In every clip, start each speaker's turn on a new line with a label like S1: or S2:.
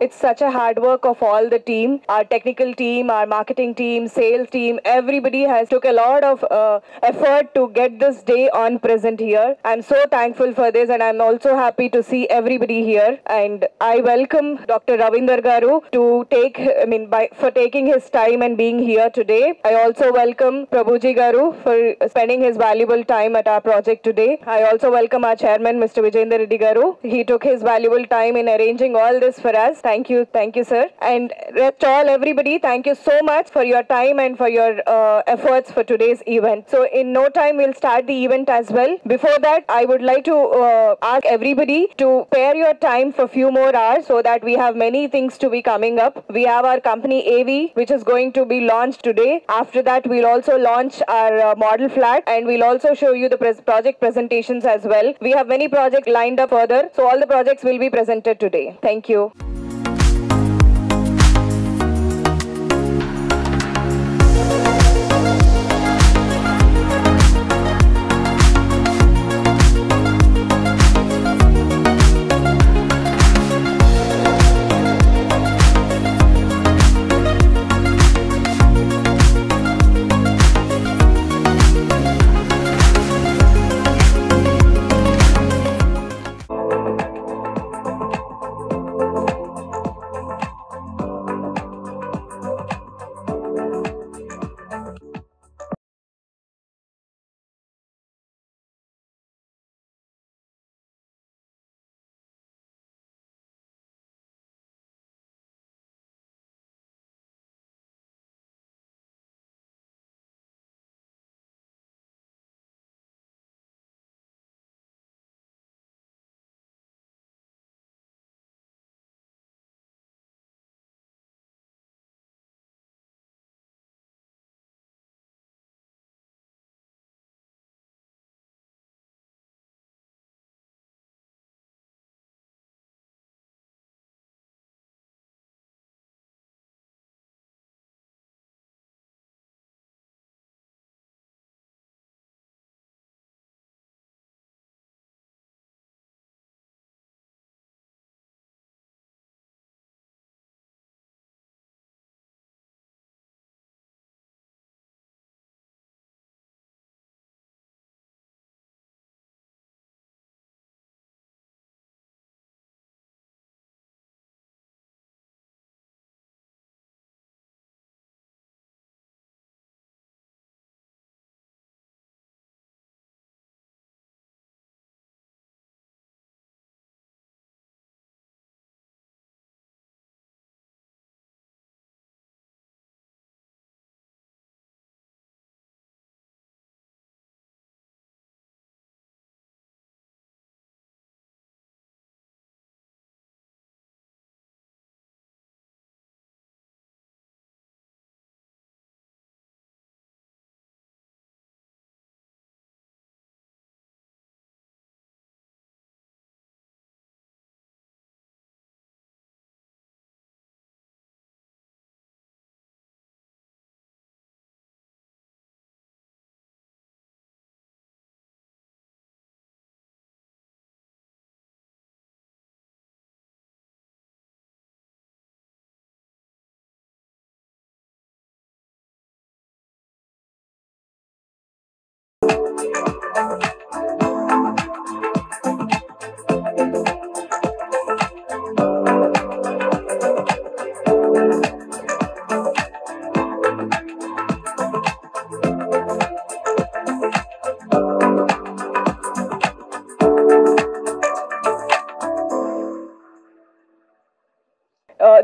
S1: It's such a hard work of all the team, our technical team, our marketing team, sales team. Everybody has took a lot of effort to get this day on present here. I'm so thankful for this, and I'm also happy to see everybody here. And I welcome Dr. Ravinder Garu to for taking his time and being here today. I also welcome Prabhuji Garu for spending his valuable time at our project today. I also welcome our chairman, Mr. Vijayendra Reddy Garu. He took his valuable time in arranging all this for us. Thank you, sir. And rest all everybody, thank you so much for your time and for your efforts for today's event. So in no time, we'll start the event as well. Before that, I would like to ask everybody to spare your time for a few more hours so that we have many things to be coming up. We have our company AV, which is going to be launched today. After that, we'll also launch our model flat, and we'll also show you the project presentations as well. We have many projects lined up further, so all the projects will be presented today. Thank you.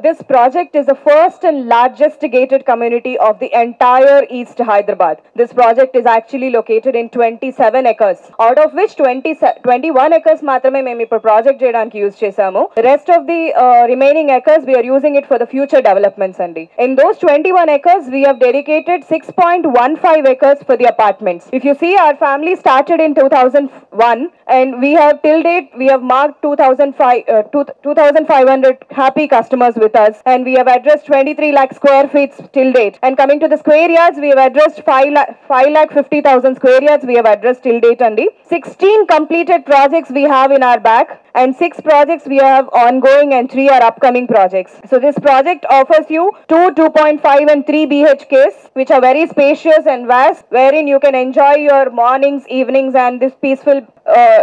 S1: This project is the first and largest gated community of the entire East Hyderabad. This project is actually located in 27 acres, out of which 21 acres మాత్రమే మేము ఇప్పుడు project చేయడానికి use చేసాము. The rest of the remaining acres we are using it for the future developments అండి. In those 21 acres we have dedicated 6.15 acres for the apartments. If you see, our family started in 2001 and we have till date we have marked 2,500 happy customers with us, and we have addressed 23 lakh square feet till date. And coming to the square yards, we have addressed 5,50,000 square yards we have addressed till date. And 16 completed projects we have in our back, and 6 projects we have ongoing and 3 are upcoming projects. So this project offers you 2.5 and 3 BHKs, which are very spacious and vast, wherein you can enjoy your mornings, evenings, and this peaceful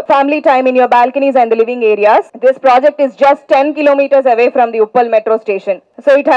S1: family time in your balconies and the living areas. This project is just 10 kilometers away from the Uppal metro station. So it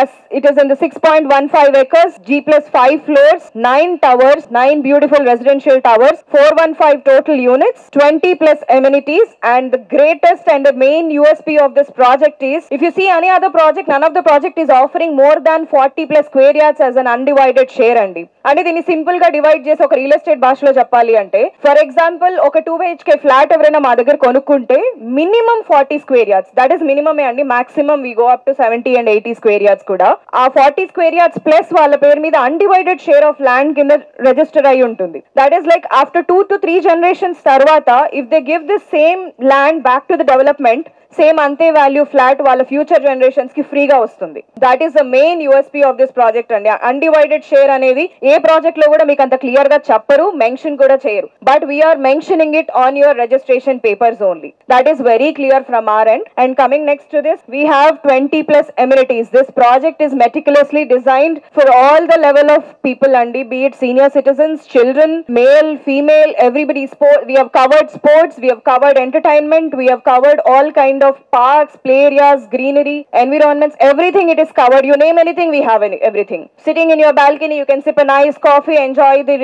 S1: is in the 6.15 acres, G plus 5 floors, 9 towers, 9 beautiful residential towers, 415 total units, 20 plus amenities, and the greatest and the main USP of this project is, if you see any other project, none of the project is offering more than 40 plus square yards as an undivided share అండి. అంటే దీన్ని simple గా divide చేసి ఒక real estate భాషలో చెప్పాలి అంటే, for example ఒక 2 BHK ఫ్లాట్ ఎవరైనా మా దగ్గర కొనుక్కుంటే minimum 40 square yards, that is మినిమమే అండి. Maximum we go up to 70 and 80 square yards కూడా. ఆ 40 స్క్వేర్ యార్డ్స్ ప్లస్ వాళ్ళ పేరు మీద అన్డివైడెడ్ షేర్ ఆఫ్ ల్యాండ్ కింద రిజిస్టర్ అయి ఉంటుంది. That is like after 2 to 3 generations తర్వాత if they give this same land back to the development, same అంతే వాల్యూ ఫ్లాట్ వాళ్ళ ఫ్యూచర్ జనరేషన్స్ కి ఫ్రీగా వస్తుంది. That is the main USP of this project అండి. అన్డివైడెడ్ షేర్ అనేది ఏ project లో కూడా మీకు అంత క్లియర్ గా చెప్పరు, మెన్షన్ కూడా చేయరు. But we are mentioning it on your registration papers only. That is very clear from our end. And coming next to this, we have 20 plus amenities. This project is meticulously designed for all the level of people andi, be it senior citizens, children, male, female, everybody. We have covered sports, we have covered entertainment, we have covered all kind of parks, play areas, greenery, environments, everything it is covered. You name anything, we have everything. Sitting in your balcony, you can sip a nice coffee, enjoy the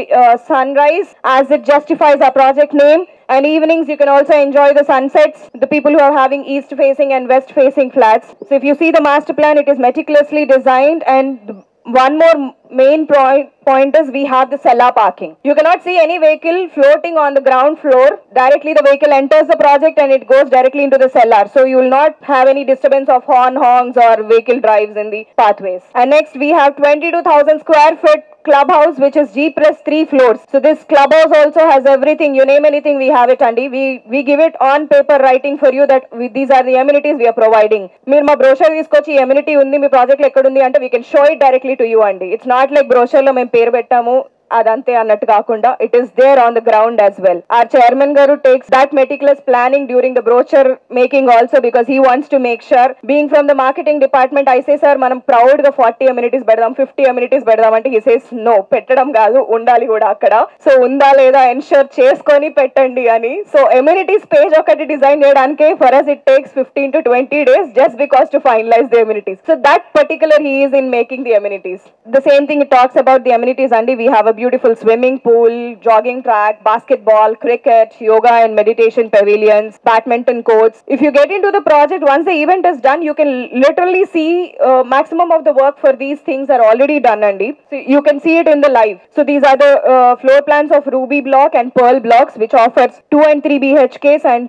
S1: sunrise as it justifies our project name. And evenings you can also enjoy the sunsets, the people who are having east facing and west facing flats. So if you see the master plan, it is meticulously designed. And one more main point is we have the cellar parking. You cannot see any vehicle floating on the ground floor. Directly the vehicle enters the project and it goes directly into the cellar. So you will not have any disturbance of honks or vehicle drives in the pathways. And next we have 22,000 square foot clubhouse, which is G plus 3 floors. So this clubhouse also has everything. You name anything, we have it, Andy. We give it on paper writing for you that these are the amenities we are providing. Meer ma brochure iskochi amenity undi me project లో ఎక్కడ ఉంది అంటే we can show it directly to you, Andy. It's not like brochure లో మేము పేరు పెట్టాము అదంతే అన్నట్టు కాకుండా it is there on the ground as well. Our chairman garu takes that meticulous planning during the brochure making also, because he wants to make sure, being from the marketing department, I say sir మనం proud గా 40 amenities పెడదాం, 50 amenities పెడదాం అంటే he says no, పెట్టడం కాదు ఉండాలి కూడా అక్కడ. సో ఉందా లేదా ఎన్షూర్ చేసుకొని పెట్టండి అని. సో ఎమ్యూనిటీస్ పేజ్ ఒకటి డిజైన్ చేయడానికి for us it takes 15 to 20 days just because to finalize the amenities. So that particular he is in making the amenities. The same thing it talks about the amenities, and we have a beautiful swimming pool, jogging track, basketball, cricket, yoga and meditation pavilions, badminton courts. If you get into the project, once the event is done, you can literally see maximum of the work for these things are already done, Andy. So you can see it in the live. So these are the floor plans of Ruby block and Pearl blocks, which offers 2 and 3 BHKs and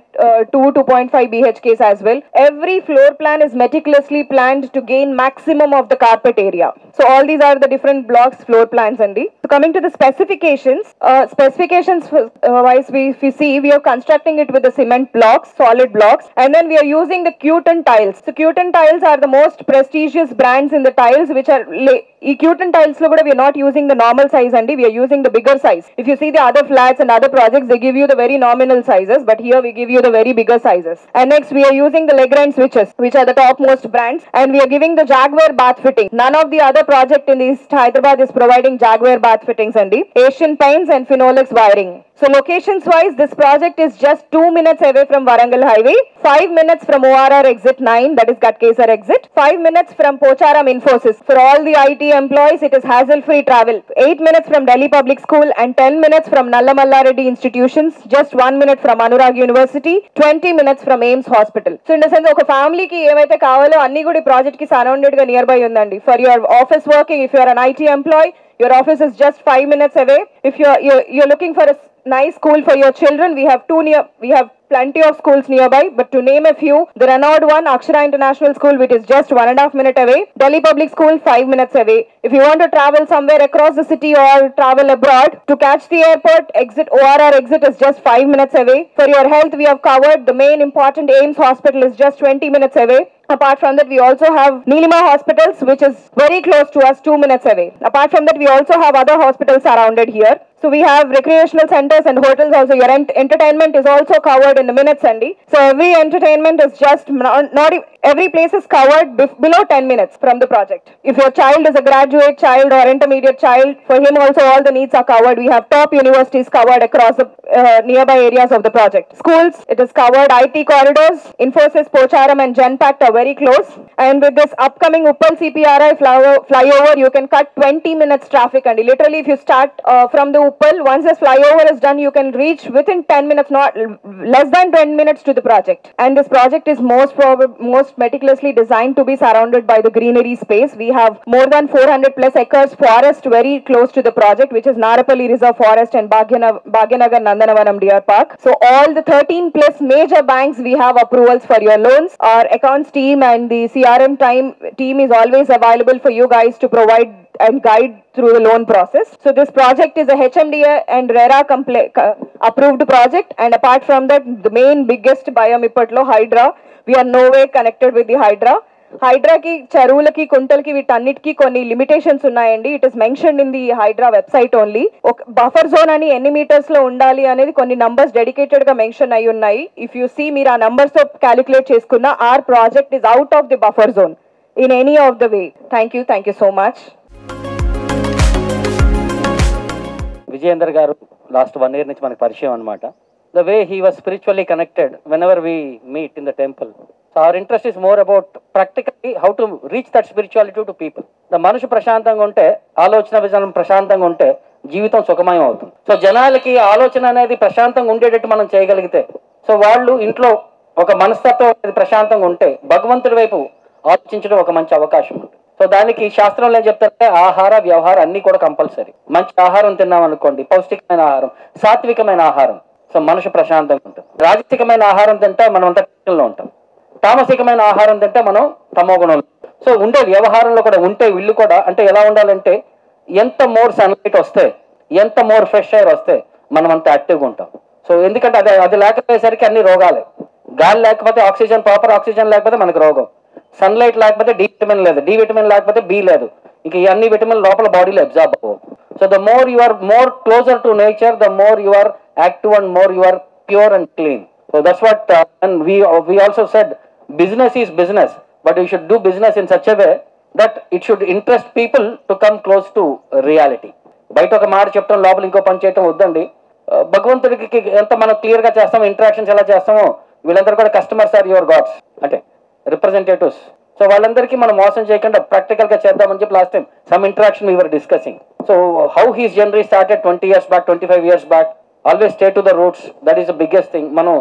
S1: 2.5 BHKs as well. Every floor plan is meticulously planned to gain maximum of the carpet area. So all these are the different blocks floor plans, Andy. So coming to the specifications wise, if we see, we are constructing it with the cement blocks, solid blocks, and then we are using the Cuton tiles. So Cuton tiles are the most prestigious brands in the tiles, which are ఈ Cuton tiles lo kuda we are not using the normal size, and we are using the bigger size. If you see the other flats and other projects, they give you the very nominal sizes, but here we give you the very bigger sizes. And next we are using the Legrand switches, which are the topmost brands, and we are giving the Jaguar bath fitting. None of the other project in East Hyderabad is providing Jaguar bath fittings, and Asian Paints and Phenolux wiring. So locations wise, this project is just 2 minutes away from Warangal Highway, 5 minutes from ORR exit 9, that is Gatkesar exit, 5 minutes from Pocharam Infosys. For all the IT employees, it is hassle-free travel. 8 minutes from Delhi Public School and 10 minutes from Nallamalla Reddy institutions, just 1 minute from Anurag University, 20 minutes from AIMS Hospital. So in the sense, oka family ki evaithe kavalo anni gudi project ki surrounded ga nearby undandi. For your office working, if you are an IT employee, your office is just 5 minutes away. If you're looking for a nice school for your children, we have plenty of schools nearby, but to name a few, the renowned one, Akshara International School, which is just 1.5 minutes away, Delhi Public School 5 minutes away. If you want to travel somewhere across the city or travel abroad, to catch the airport, ORR exit is just 5 minutes away. For your health, we have covered the main important AIMS Hospital is just 20 minutes away. Apart from that, we also have Nilima Hospitals, which is very close to us, 2 minutes away. Apart from that, we also have other hospitals surrounded here. So we have recreational centers and hotels also. Your entertainment is also covered in the minutes, Andy. So every entertainment is just every place is covered below 10 minutes from the project. If your child is a graduate child or intermediate child, for him also all the needs are covered. We have top universities covered across the nearby areas of the project. Schools, it is covered. IT corridors, Infosys, Pocharam and Genpact are very close. And with this upcoming Uppal CPRI flyover, you can cut 20 minutes traffic. And literally, if you start from the Uppal, once this flyover is done, you can reach within 10 minutes, not less than 10 minutes to the project. And this project is most meticulously designed to be surrounded by the greenery space. We have more than 400 plus acres forest very close to the project, which is Narapalli Reserve Forest and Bhagyanagar Nandanavanam Deer Park. So all the 13 plus major banks, we have approvals for your loans. Our accounts team and the CRM team is always available for you guys to provide and guide through the loan process. So this project is a HMDA and RERA approved project, and apart from that, the main biggest biome Ipatlo, Hydra, we are no way connected with the Hydra. హైడ్రాకి చెరువులకి కుంటలకి వీటన్నిటికీ కొన్ని limitations ఉన్నాయండి. It is mentioned in the Hydra website only. ఒక buffer zone అని ఎన్ని metres లో ఉండాలి అనేది కొన్ని నంబర్స్ డెడికేటెడ్ గా మెన్షన్ అయి ఉన్నాయి. ఇఫ్ యూ సీ, మీరు ఆ నంబర్స్ తో క్యాలిక్యులేట్ చేసుకున్న our project is out of the buffer zone in any of the way. Thank you so much.
S2: Vijayender గారు లాస్ట్ 1 year నుంచి మనకు పరిచయం అనమాట. The way he was spiritually connected whenever we meet in the temple. So our interest is more about practically how to reach that spirituality to people. The మనసు ప్రశాంతంగా ఉంటే, ఆలోచన విధానం ప్రశాంతంగా ఉంటే జీవితం సుఖమయం అవుతుంది. సో జనాలకి ఆలోచన అనేది ప్రశాంతంగా ఉండేటట్టు మనం చేయగలిగితే, సో వాళ్ళు ఇంట్లో ఒక మనస్తత్వం అనేది ప్రశాంతంగా ఉంటే భగవంతుడి వైపు ఆలోచించడం ఒక మంచి అవకాశం ఉంటుంది. సో దానికి శాస్త్రంలో ఏం చెప్తారంటే ఆహార వ్యవహారం అన్ని కూడా కంపల్సరీ. మంచి ఆహారం తిన్నాం అనుకోండి, పౌష్టికమైన ఆహారం, సాత్వికమైన ఆహారం, సో మనసు ప్రశాంతంగా ఉంటుంది. రాజసికమైన ఆహారం తింటే మనం అంతా టెన్షన్లో ఉంటాం. తామసికమైన ఆహారం తింటే మనం తమోగుణంలో. సో ఉండే వ్యవహారంలో కూడా ఉంటే వీళ్ళు కూడా అంటే ఎలా ఉండాలంటే, ఎంత మోర్ సన్లైట్ వస్తే, ఎంత మోర్ ఫ్రెష్ ఎయిర్ వస్తే మనం అంత యాక్టివ్గా ఉంటాం. సో ఎందుకంటే అది లేకపోయేసరికి అన్ని రోగాలే. గాలి లేకపోతే ఆక్సిజన్, ప్రాపర్ ఆక్సిజన్ లేకపోతే మనకు రోగం. సన్లైట్ లేకపోతే డి విటమిన్ లేదు, డి విటమిన్ లేకపోతే బి లేదు, ఇంక ఈ అన్ని విటమిన్ లోపల బాడీలో అబ్జార్బ్ అవ్వవు. So the more you are more closer to nature, the more you are active and more you are pure and clean. So that's what and we also said business is business, but you should do business in such a way that it should interest people to come close to reality. బయట ఒక మాట చెప్తాం, లోపల ఇంకో పని చేయటం వద్దండి. భగవంతుడికి ఎంత మనం క్లియర్గా చేస్తామో, ఇంటరాక్షన్స్ ఎలా చేస్తామో, వీళ్ళందరూ కూడా కస్టమర్స్ ఆర్ యువర్ గాడ్స్, అంటే రిప్రజెంటేటివ్స్. సో వాళ్ళందరికీ మనం మోసం చేయకుండా ప్రాక్టికల్గా చేద్దామని చెప్పి last time some interaction we were discussing. So how his journey started 20 years back, 25 years back. Always stay to the roots, that is the biggest thing. మనం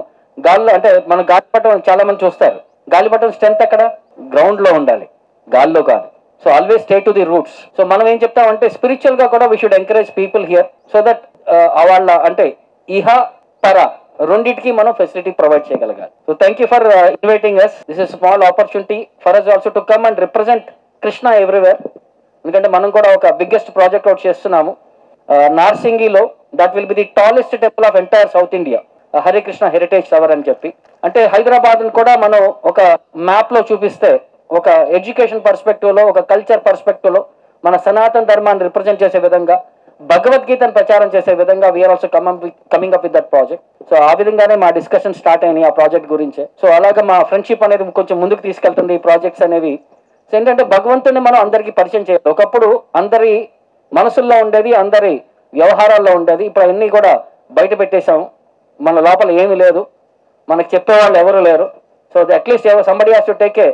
S2: గాల్లో అంటే మనం గాలిపటం చాలా మంది చూస్తారు, గాలిపటం స్ట్రెంత్ ఎక్కడ, గ్రౌండ్లో ఉండాలి, గాల్లో కాదు. So always stay to the roots. So మనం ఏం చెప్తామంటే స్పిరిచువల్గా కూడా we should encourage people here, so that వాళ్ళ అంటే ఇహ పర రెండింటికి మనం ఫెసిలిటీ ప్రొవైడ్ చేయగలగాలి. So thank you for inviting us. This is small opportunity for us also to come and represent Krishna everywhere. ఎందుకంటే మనం కూడా ఒక బిగ్గెస్ట్ ప్రాజెక్ట్ అవుట్ చేస్తున్నాము నార్సింగిలో. That will be the tallest temple of entire South India, Harikrishna heritage tower అని చెప్పి. అంటే హైదరాబాద్ కూడా మనం ఒక మ్యాప్ లో చూపిస్తే, ఒక ఎడ్యుకేషన్ పర్స్పెక్టివ్ లో, ఒక కల్చర్ పర్స్పెక్టివ్ లో మన సనాతన ధర్మాన్ని రిప్రజెంట్ చేసే విధంగా, భగవద్గీతను ప్రచారం చేసే విధంగా we are also coming up with that project. So ఆ విధంగానే మా డిస్కషన్ స్టార్ట్ అయినాయి ఆ ప్రాజెక్ట్ గురించే. సో అలాగే మా ఫ్రెండ్షిప్ అనేది కొంచెం ముందుకు తీసుకెళ్తుంది ఈ ప్రాజెక్ట్స్ అనేవి. సో ఏంటంటే భగవంతుని మనం అందరికీ పరిచయం చేయాలి. ఒకప్పుడు అందరి మనసుల్లో ఉండేది, అందరి వ్యవహారాల్లో ఉండేది, ఇప్పుడు అన్నీ కూడా బయట పెట్టేశాము. మన లోపల ఏమీ లేదు, మనకు చెప్పేవాళ్ళు ఎవరు లేరు. So at least somebody has to take a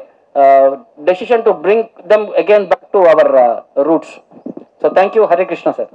S2: decision to bring them again back to our roots. So thank you, Hare Krishna sir.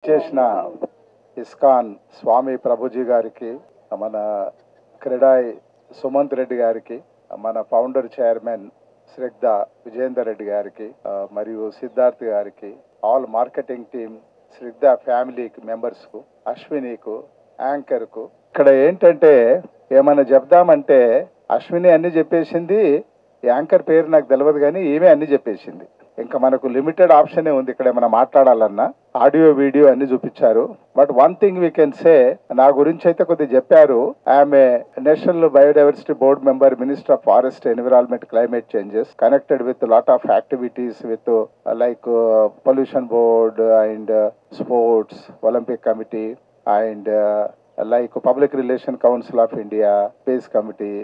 S3: చేసిన ఇస్కాన్ స్వామి ప్రభుజీ గారికి, మన క్రెడాయ్ సుమంత్ రెడ్డి గారికి, మన ఫౌండర్ చైర్మన్ శ్రద్ధ విజయేందర్ రెడ్డి గారికి, మరియు సిద్ధార్థ్ గారికి, ఆల్ మార్కెటింగ్ టీమ్, శ్రద్ధ ఫ్యామిలీకి మెంబర్స్కు, అశ్వినికు, యాంకర్కు. ఇక్కడ ఏంటంటే ఏమన్నా చెప్దామంటే అశ్విని అన్ని చెప్పేసింది, యాంకర్ పేరు నాకు తెలియదు కానీ ఈమె అన్ని చెప్పేసింది. ఇంకా మనకు లిమిటెడ్ ఆప్షనే ఉంది ఇక్కడ ఏమైనా మాట్లాడాలన్నా. ఆడియో వీడియో అన్ని చూపించారు. But one thing we can say, నా గురించి అయితే కొద్దిగా చెప్పారు. I'm a national biodiversity board member, minister of forest, environment, climate changes, connected with lot of activities with like pollution board and sports, Olympic committee and like Public Relation Council of India, Space Committee,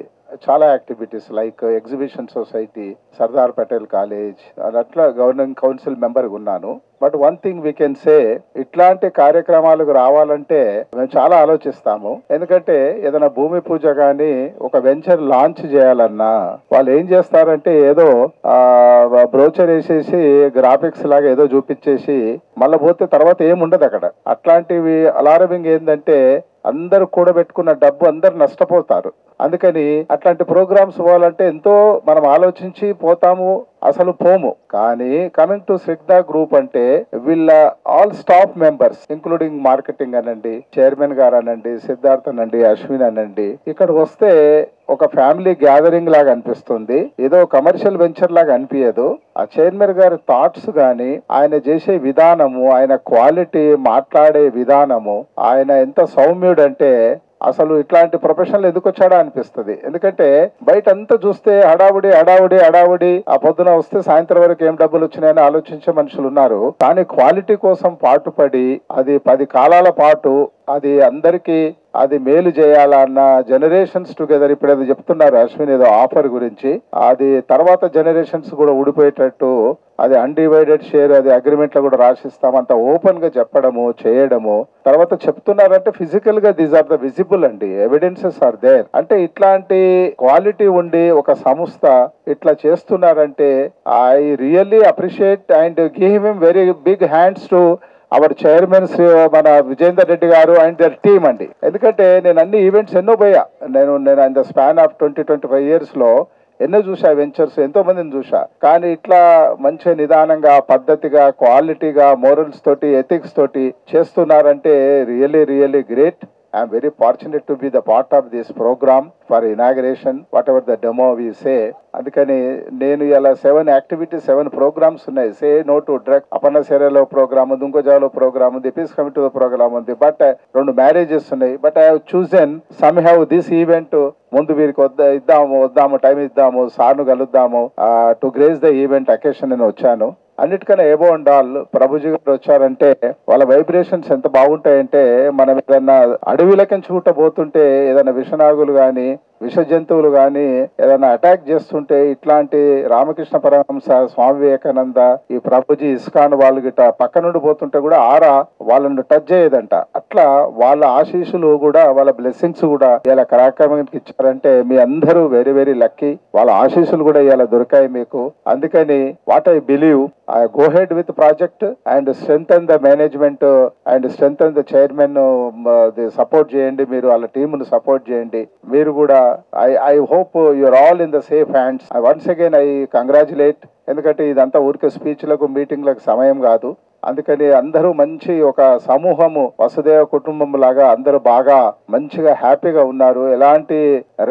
S3: చాలా activities like exhibition society, Sardar Patel college, అట్లా governing council member ఉన్నాను. But one thing we can say, ఇట్లాంటి కార్యక్రమాలకు రావాలంటే మేము చాలా ఆలోచిస్తాము. ఎందుకంటే ఏదైనా భూమి పూజ కానీ ఒక వెంచర్ లాంచ్ చేయాలన్నా వాళ్ళు ఏం చేస్తారంటే ఏదో బ్రోచర్ వేసేసి గ్రాఫిక్స్ లాగా ఏదో చూపించేసి మళ్ళీ పోతే తర్వాత ఏముండదు అక్కడ. అట్లాంటివి అలారమింగ్ ఏంటంటే అందరూ కూడబెట్టుకున్న డబ్బు అందరు నష్టపోతారు. అందుకని అట్లాంటి ప్రోగ్రామ్స్ పోవాలంటే ఎంతో మనం ఆలోచించి పోతాము, అసలు పోము. కానీ కమింగ్ టు శ్రద్ధ గ్రూప్ అంటే వీళ్ళ all staff members including marketing అనండి, చైర్మన్ గారు అనండి, సిద్ధార్థ్ అనండి, అశ్విన్ అనండి, ఇక్కడ వస్తే ఒక ఫ్యామిలీ గ్యాదరింగ్ లాగా అనిపిస్తుంది. ఏదో కమర్షియల్ వెంచర్ లాగా అనిపించదు. ఆ చైర్మన్ గారి థాట్స్ గాని, ఆయన చేసే విధానము, ఆయన క్వాలిటీ, మాట్లాడే విధానము, ఆయన ఎంత సౌమ్యుడు అంటే అసలు ఇట్లాంటి ప్రొఫెషనల్ ఎందుకు వచ్చాడా అనిపిస్తుంది. ఎందుకంటే బయట అంతా చూస్తే హడావుడి హడావుడి హడావుడి, ఆ పొద్దున వస్తే సాయంత్రం వరకు ఏం డబ్బులు వచ్చినాయని ఆలోచించే మనుషులు ఉన్నారు. కానీ క్వాలిటీ కోసం పాటుపడి అది 10 కాలాల పాటు అది అందరికీ అది మేలు చేయాలన్న జనరేషన్స్ టుగెదర్. ఇప్పుడు ఏదో చెప్తున్నారు అశ్విన్ ఏదో ఆఫర్ గురించి, అది తర్వాత జనరేషన్స్ కూడా ఊడిపోయేటట్టు అది అన్డివైడెడ్ షేర్ అది అగ్రిమెంట్ లో కూడా రాసిస్తాం, అంత ఓపెన్ గా చెప్పడము చేయడము. తర్వాత చెప్తున్నారంటే ఫిజికల్ గా దీస్ ఆర్ ద విజిబుల్ అండి, ఎవిడెన్సెస్ ఆర్ దేర్. అంటే ఇట్లాంటి క్వాలిటీ ఉండి ఒక సంస్థ ఇట్లా చేస్తున్నారంటే I really appreciate and give him very big hands to our chairmans, మన విజయేందర్ రెడ్డి గారు అండ్ దర్ టీమ్ అండి. ఎందుకంటే నేను అన్ని ఈవెంట్స్ ఎన్నో పోయా, నేను in the span of 20-25 years లో ఎన్నో చూసా వెంచర్స్, ఎంతో మందిని చూసా. కానీ ఇట్లా మంచి నిదానంగా, పద్ధతిగా, క్వాలిటీగా, మోరల్స్ తోటి, ఎథిక్స్ తోటి చేస్తున్నారంటే really really great. I'm very fortunate to be the part of this program for inauguration, whatever the demo we say. అందుకని నేను ఇలా 7 యాక్టివిటీస్, 7 ప్రోగ్రామ్స్ ఉన్నాయి. Say no to drug, Aparna సేరలో ప్రోగ్రామ్ ఉంది, ఇంకోజాలో ప్రోగ్రామ్ ఉంది, పీస్ కమిటీలో ప్రోగ్రామ్ ఉంది. బట్ 2 మ్యారేజెస్ ఉన్నాయి. But I have chosen some have this event. ముందు వీరికి వద్దాము టైం ఇద్దాము, సార్ను కలుద్దాము, to grace the event occasion నేను వచ్చాను. అన్నిటికన్నా ఏబో అండ్ ఆల్ ప్రభుజీ గారు వచ్చారంటే వాళ్ళ వైబ్రేషన్స్ ఎంత బాగుంటాయంటే, మనం ఏదన్నా అడవిలకి చూట పోతుంటే ఏదైనా విషనాగులు గాని, విష జంతువులు గాని ఏదైనా అటాక్ చేస్తుంటే ఇట్లాంటి రామకృష్ణ పరమహంస, స్వామి వివేకానంద, ఈ ప్రభుజీ, ఇస్కాన్ వాళ్ళు గిట్ట పక్క నుండి పోతుంటే కూడా ఆరా వాళ్ళని టచ్ చేయదంట. అట్లా వాళ్ళ ఆశీస్సులు కూడా, వాళ్ళ బ్లెస్సింగ్స్ కూడా ఇలా కార్యక్రమానికి ఇచ్చారంటే మీ అందరూ వెరీ వెరీ లక్కీ. వాళ్ళ ఆశీస్సులు కూడా ఇలా దొరికాయి మీకు. అందుకని what I believe, go ahead with the project and strengthen the management and strengthen the chairman, support చేయండి, మీరు వాళ్ళ టీమును సపోర్ట్ చేయండి. మీరు కూడా I hope you are all in the safe hands. Once again I congratulate. ఎందుకంటే ఇదంతా ఊరికే స్పీచ్లకు, మీటింగ్లకు సమయం కాదు. అందుకని అందరూ మంచి ఒక సమూహము, వసుదేవ కుటుంబం లాగా అందరూ బాగా మంచిగా హ్యాపీగా ఉన్నారు. ఎలాంటి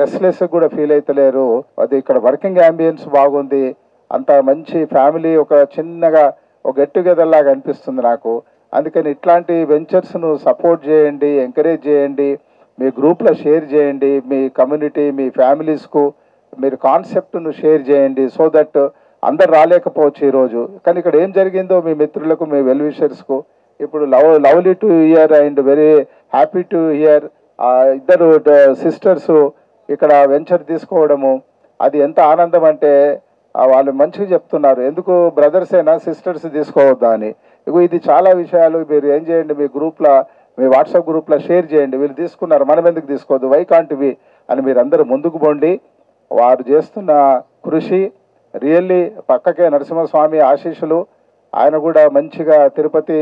S3: రెస్ట్లెస్ కూడా ఫీల్ అయితలేరు. అది ఇక్కడ వర్కింగ్ అంబియన్స్ బాగుంది. అంత మంచి ఫ్యామిలీ, ఒక చిన్నగా ఒక గెట్ టుగెదర్ లాగా అనిపిస్తుంది నాకు. అందుకని ఇట్లాంటి వెంచర్స్ను సపోర్ట్ చేయండి, ఎంకరేజ్ చేయండి, మీ గ్రూప్లో షేర్ చేయండి, మీ కమ్యూనిటీ, మీ ఫ్యామిలీస్కు మీరు కాన్సెప్ట్ను షేర్ చేయండి. సో దట్ అందరు రాలేకపోవచ్చు ఈరోజు, కానీ ఇక్కడ ఏం జరిగిందో మీ మిత్రులకు, మీ వెల్ విషర్స్కు ఇప్పుడు lovely to hear and very happy to hear. ఇద్దరు సిస్టర్స్ ఇక్కడ వెంచర్ తీసుకోవడము అది ఎంత ఆనందం అంటే వాళ్ళు మంచిగా చెప్తున్నారు. ఎందుకు బ్రదర్స్ అయినా సిస్టర్స్ తీసుకోవద్దా అని. ఇది చాలా విషయాలు మీరు ఏం చేయండి, మీ గ్రూప్లో, మీ వాట్సాప్ గ్రూప్లో షేర్ చేయండి. వీళ్ళు తీసుకున్నారు, మనం ఎందుకు తీసుకోవద్దు, వై కాంట్ వి అని మీరు అందరూ ముందుకు పోండి. వారు చేస్తున్న కృషి రియల్లీ పక్కకే నరసింహస్వామి ఆశీస్సులు. ఆయన కూడా మంచిగా తిరుపతి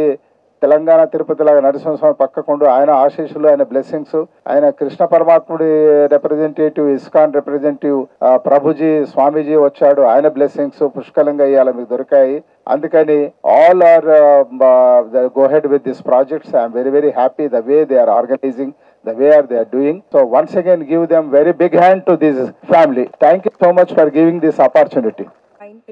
S3: తెలంగాణ తిరుపతి లాగా నరసింహస్వామి పక్కకుండు ఆయన ఆశీస్సులు, ఆయన బ్లెస్సింగ్స్, ఆయన కృష్ణ పరమాత్ముడి రిప్రజెంటేటివ్, ఇస్కాన్ రిప్రజెంటేటివ్ ప్రభుజీ స్వామీజీ వచ్చాడు, ఆయన బ్లెస్సింగ్స్ పుష్కలంగా ఇవాళ మీకు దొరికాయి. అందుకని all are go ahead with these projects. I am very happy the way they are organizing, the way they are doing. So once again give them very big hand to this family. Thank you so much for giving this opportunity.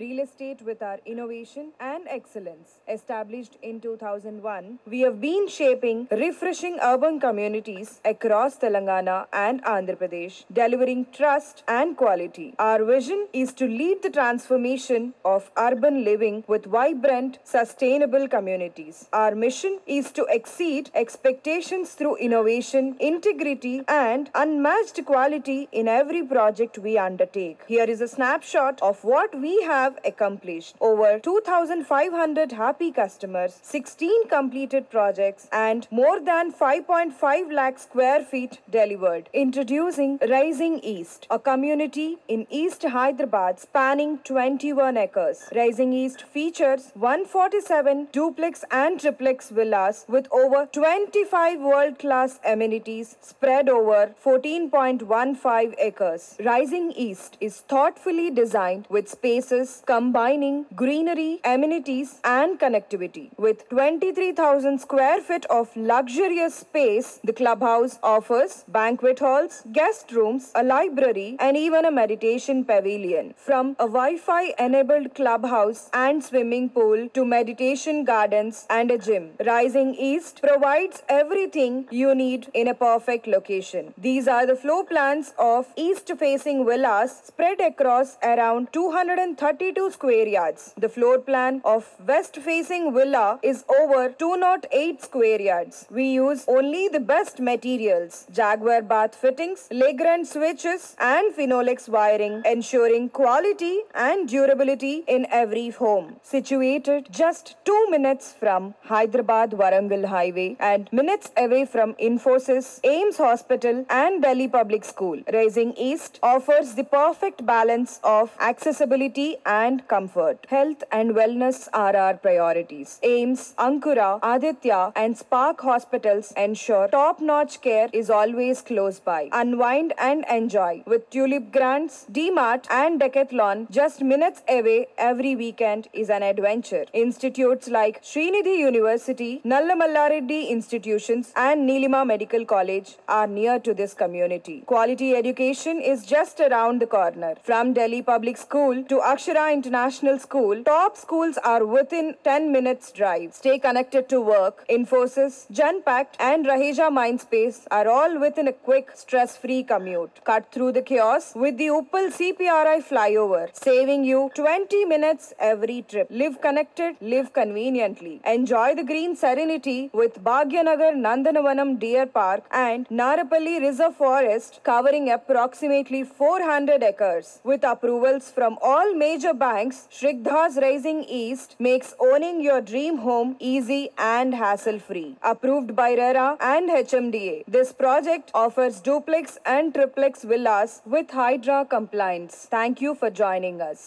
S1: Real estate with our innovation and excellence. Established in 2001, we have been shaping refreshing urban communities across Telangana and Andhra Pradesh, delivering trust and quality. Our vision is to lead the transformation of urban living with vibrant, sustainable communities. Our mission is to exceed expectations through innovation, integrity, and unmatched quality in every project we undertake. Here is a snapshot of what we have accomplished. Over 2,500 happy customers, 16 completed projects, and more than 5.5 lakh square feet delivered. Introducing Rising East, a community in East Hyderabad spanning 21 acres. Rising East features 147 duplex and triplex villas with over 25 world-class amenities spread over 14.15 acres. Rising East is thoughtfully designed with spaces combining greenery, amenities, and connectivity. With 23,000 square feet of luxurious space, the clubhouse offers banquet halls, guest rooms, a library, and even a meditation pavilion. From a Wi-Fi enabled clubhouse and swimming pool to meditation gardens and a gym, Rising East provides everything you need in a perfect location. These are the floor plans of east-facing villas spread across around 232 square yards. The floor plan of west-facing villa is over 208 square yards. We use only the best materials, Jaguar bath fittings, Legrand switches, and Phenolics wiring, ensuring quality and durability in every home. Situated just 2 minutes from Hyderabad-Warangal highway and minutes away from Infosys, AIMS Hospital, and Delhi Public School, Rising East offers the perfect balance of accessibility and comfort. Health and wellness are our priorities. AIMS, Ankura, Aditya, and Spark hospitals ensure top-notch care is always close by. Unwind and enjoy with Tulip Grands, D-Mart, and Decathlon just minutes away every weekend is an adventure. Institutes like Srinidhi University, Nallamallareddy institutions, and Nilima Medical College are near to this community. Quality education is just around the corner. From Delhi Public School to Akshara International School, top schools are within 10 minutes drive. Stay connected to work. Infosys, Genpact, and Raheja Mindspace are all within a quick, stress-free commute. Cut through the chaos with the Uppal CPRI flyover, saving you 20 minutes every trip. Live connected, live conveniently. Enjoy the green serenity with Bhagyanagar Nandanavanam Deer Park and Narapalli Reserve Forest covering approximately 400 acres. With approvals from all major banks, Shrigdha's Rising East makes owning your dream home easy and hassle-free. Approved by RERA and HMDA, this project offers duplex and triplex villas with Hydra compliance. Thank you for joining us.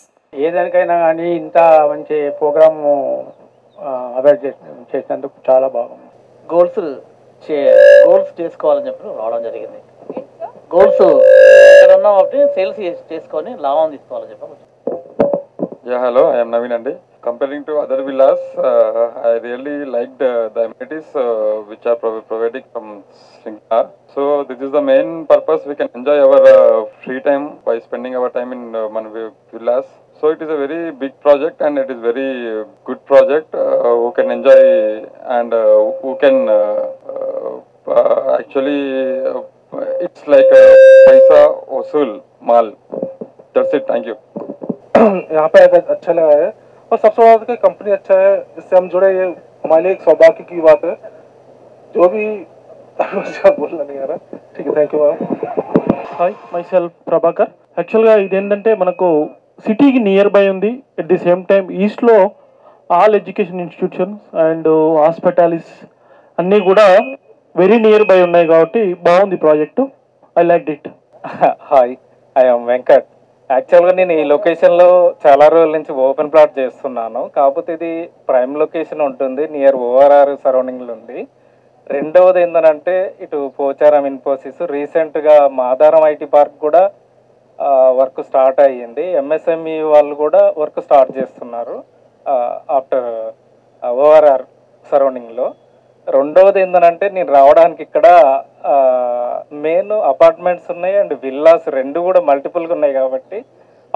S4: ఏదానికైనా కానీ ఇంత మంచి programme aware చేసినందుకు చాలా బాగుంది. Goals చేసుకోవాలని చెప్పి రావడం జరిగింది. గోల్స్ ఇక్కడ ఉన్న ఒకటి సేల్స్ చేసుకొని లాభం తీసుకోవాలని చెప్పి.
S5: Yeah, hello, I am Naveen Andi. Comparing to other villas, I really liked the amenities which are providing from Sringha. So this is the main purpose. We can enjoy our free time by spending our time in villas. So it is a very big project and it is very good project who can enjoy and who can actually it's like a paisa vasool mall. That's it. Thank you.
S6: यहाँ पे अच्छा लगा है और सबसे बड़ा कि company अच्छा है, इससे हम जुड़े, ये हमारे लिए एक सौभाग्य की बात है. जो भी बोलना नहीं आ रहा. ठीक है, thank you. Hi, myself Prabhakar. యాక్చువల్గా ఇదేంటంటే మనకు సిటీకి నియర్ బై ఉంది, ఎట్ ది సేమ్ టైం ఈస్ట్లో all education institutions and hospitalities అన్నీ కూడా వెరీ నియర్ బై ఉన్నాయి కాబట్టి బాగుంది project. I like it.
S4: Hi, I am Venkat.
S6: యాక్చువల్గా నేను ఈ లొకేషన్లో చాలా రోజుల నుంచి ఓపెన్ ప్లాట్ చేస్తున్నాను. కాకపోతే ఇది ప్రైమ్ లొకేషన్ ఉంటుంది, నియర్ ఓఆర్ఆర్ సరౌండింగ్లో ఉంది. రెండవది ఏంటంటే ఇటు పోచారం ఇన్ఫోసిస్, రీసెంట్గా మాదారం ఐటీ పార్క్ కూడా వర్క్ స్టార్ట్ అయ్యింది. ఎంఎస్ఎంఈ వాళ్ళు కూడా వర్క్ స్టార్ట్ చేస్తున్నారు ఆఫ్టర్ ఓఆర్ఆర్ సరౌండింగ్లో. రెండవది ఏంటంటే నేను రావడానికి ఇక్కడ మెయిన్ అపార్ట్మెంట్స్ ఉన్నాయి అండ్ విల్లాస్ రెండు కూడా మల్టిపుల్గా ఉన్నాయి కాబట్టి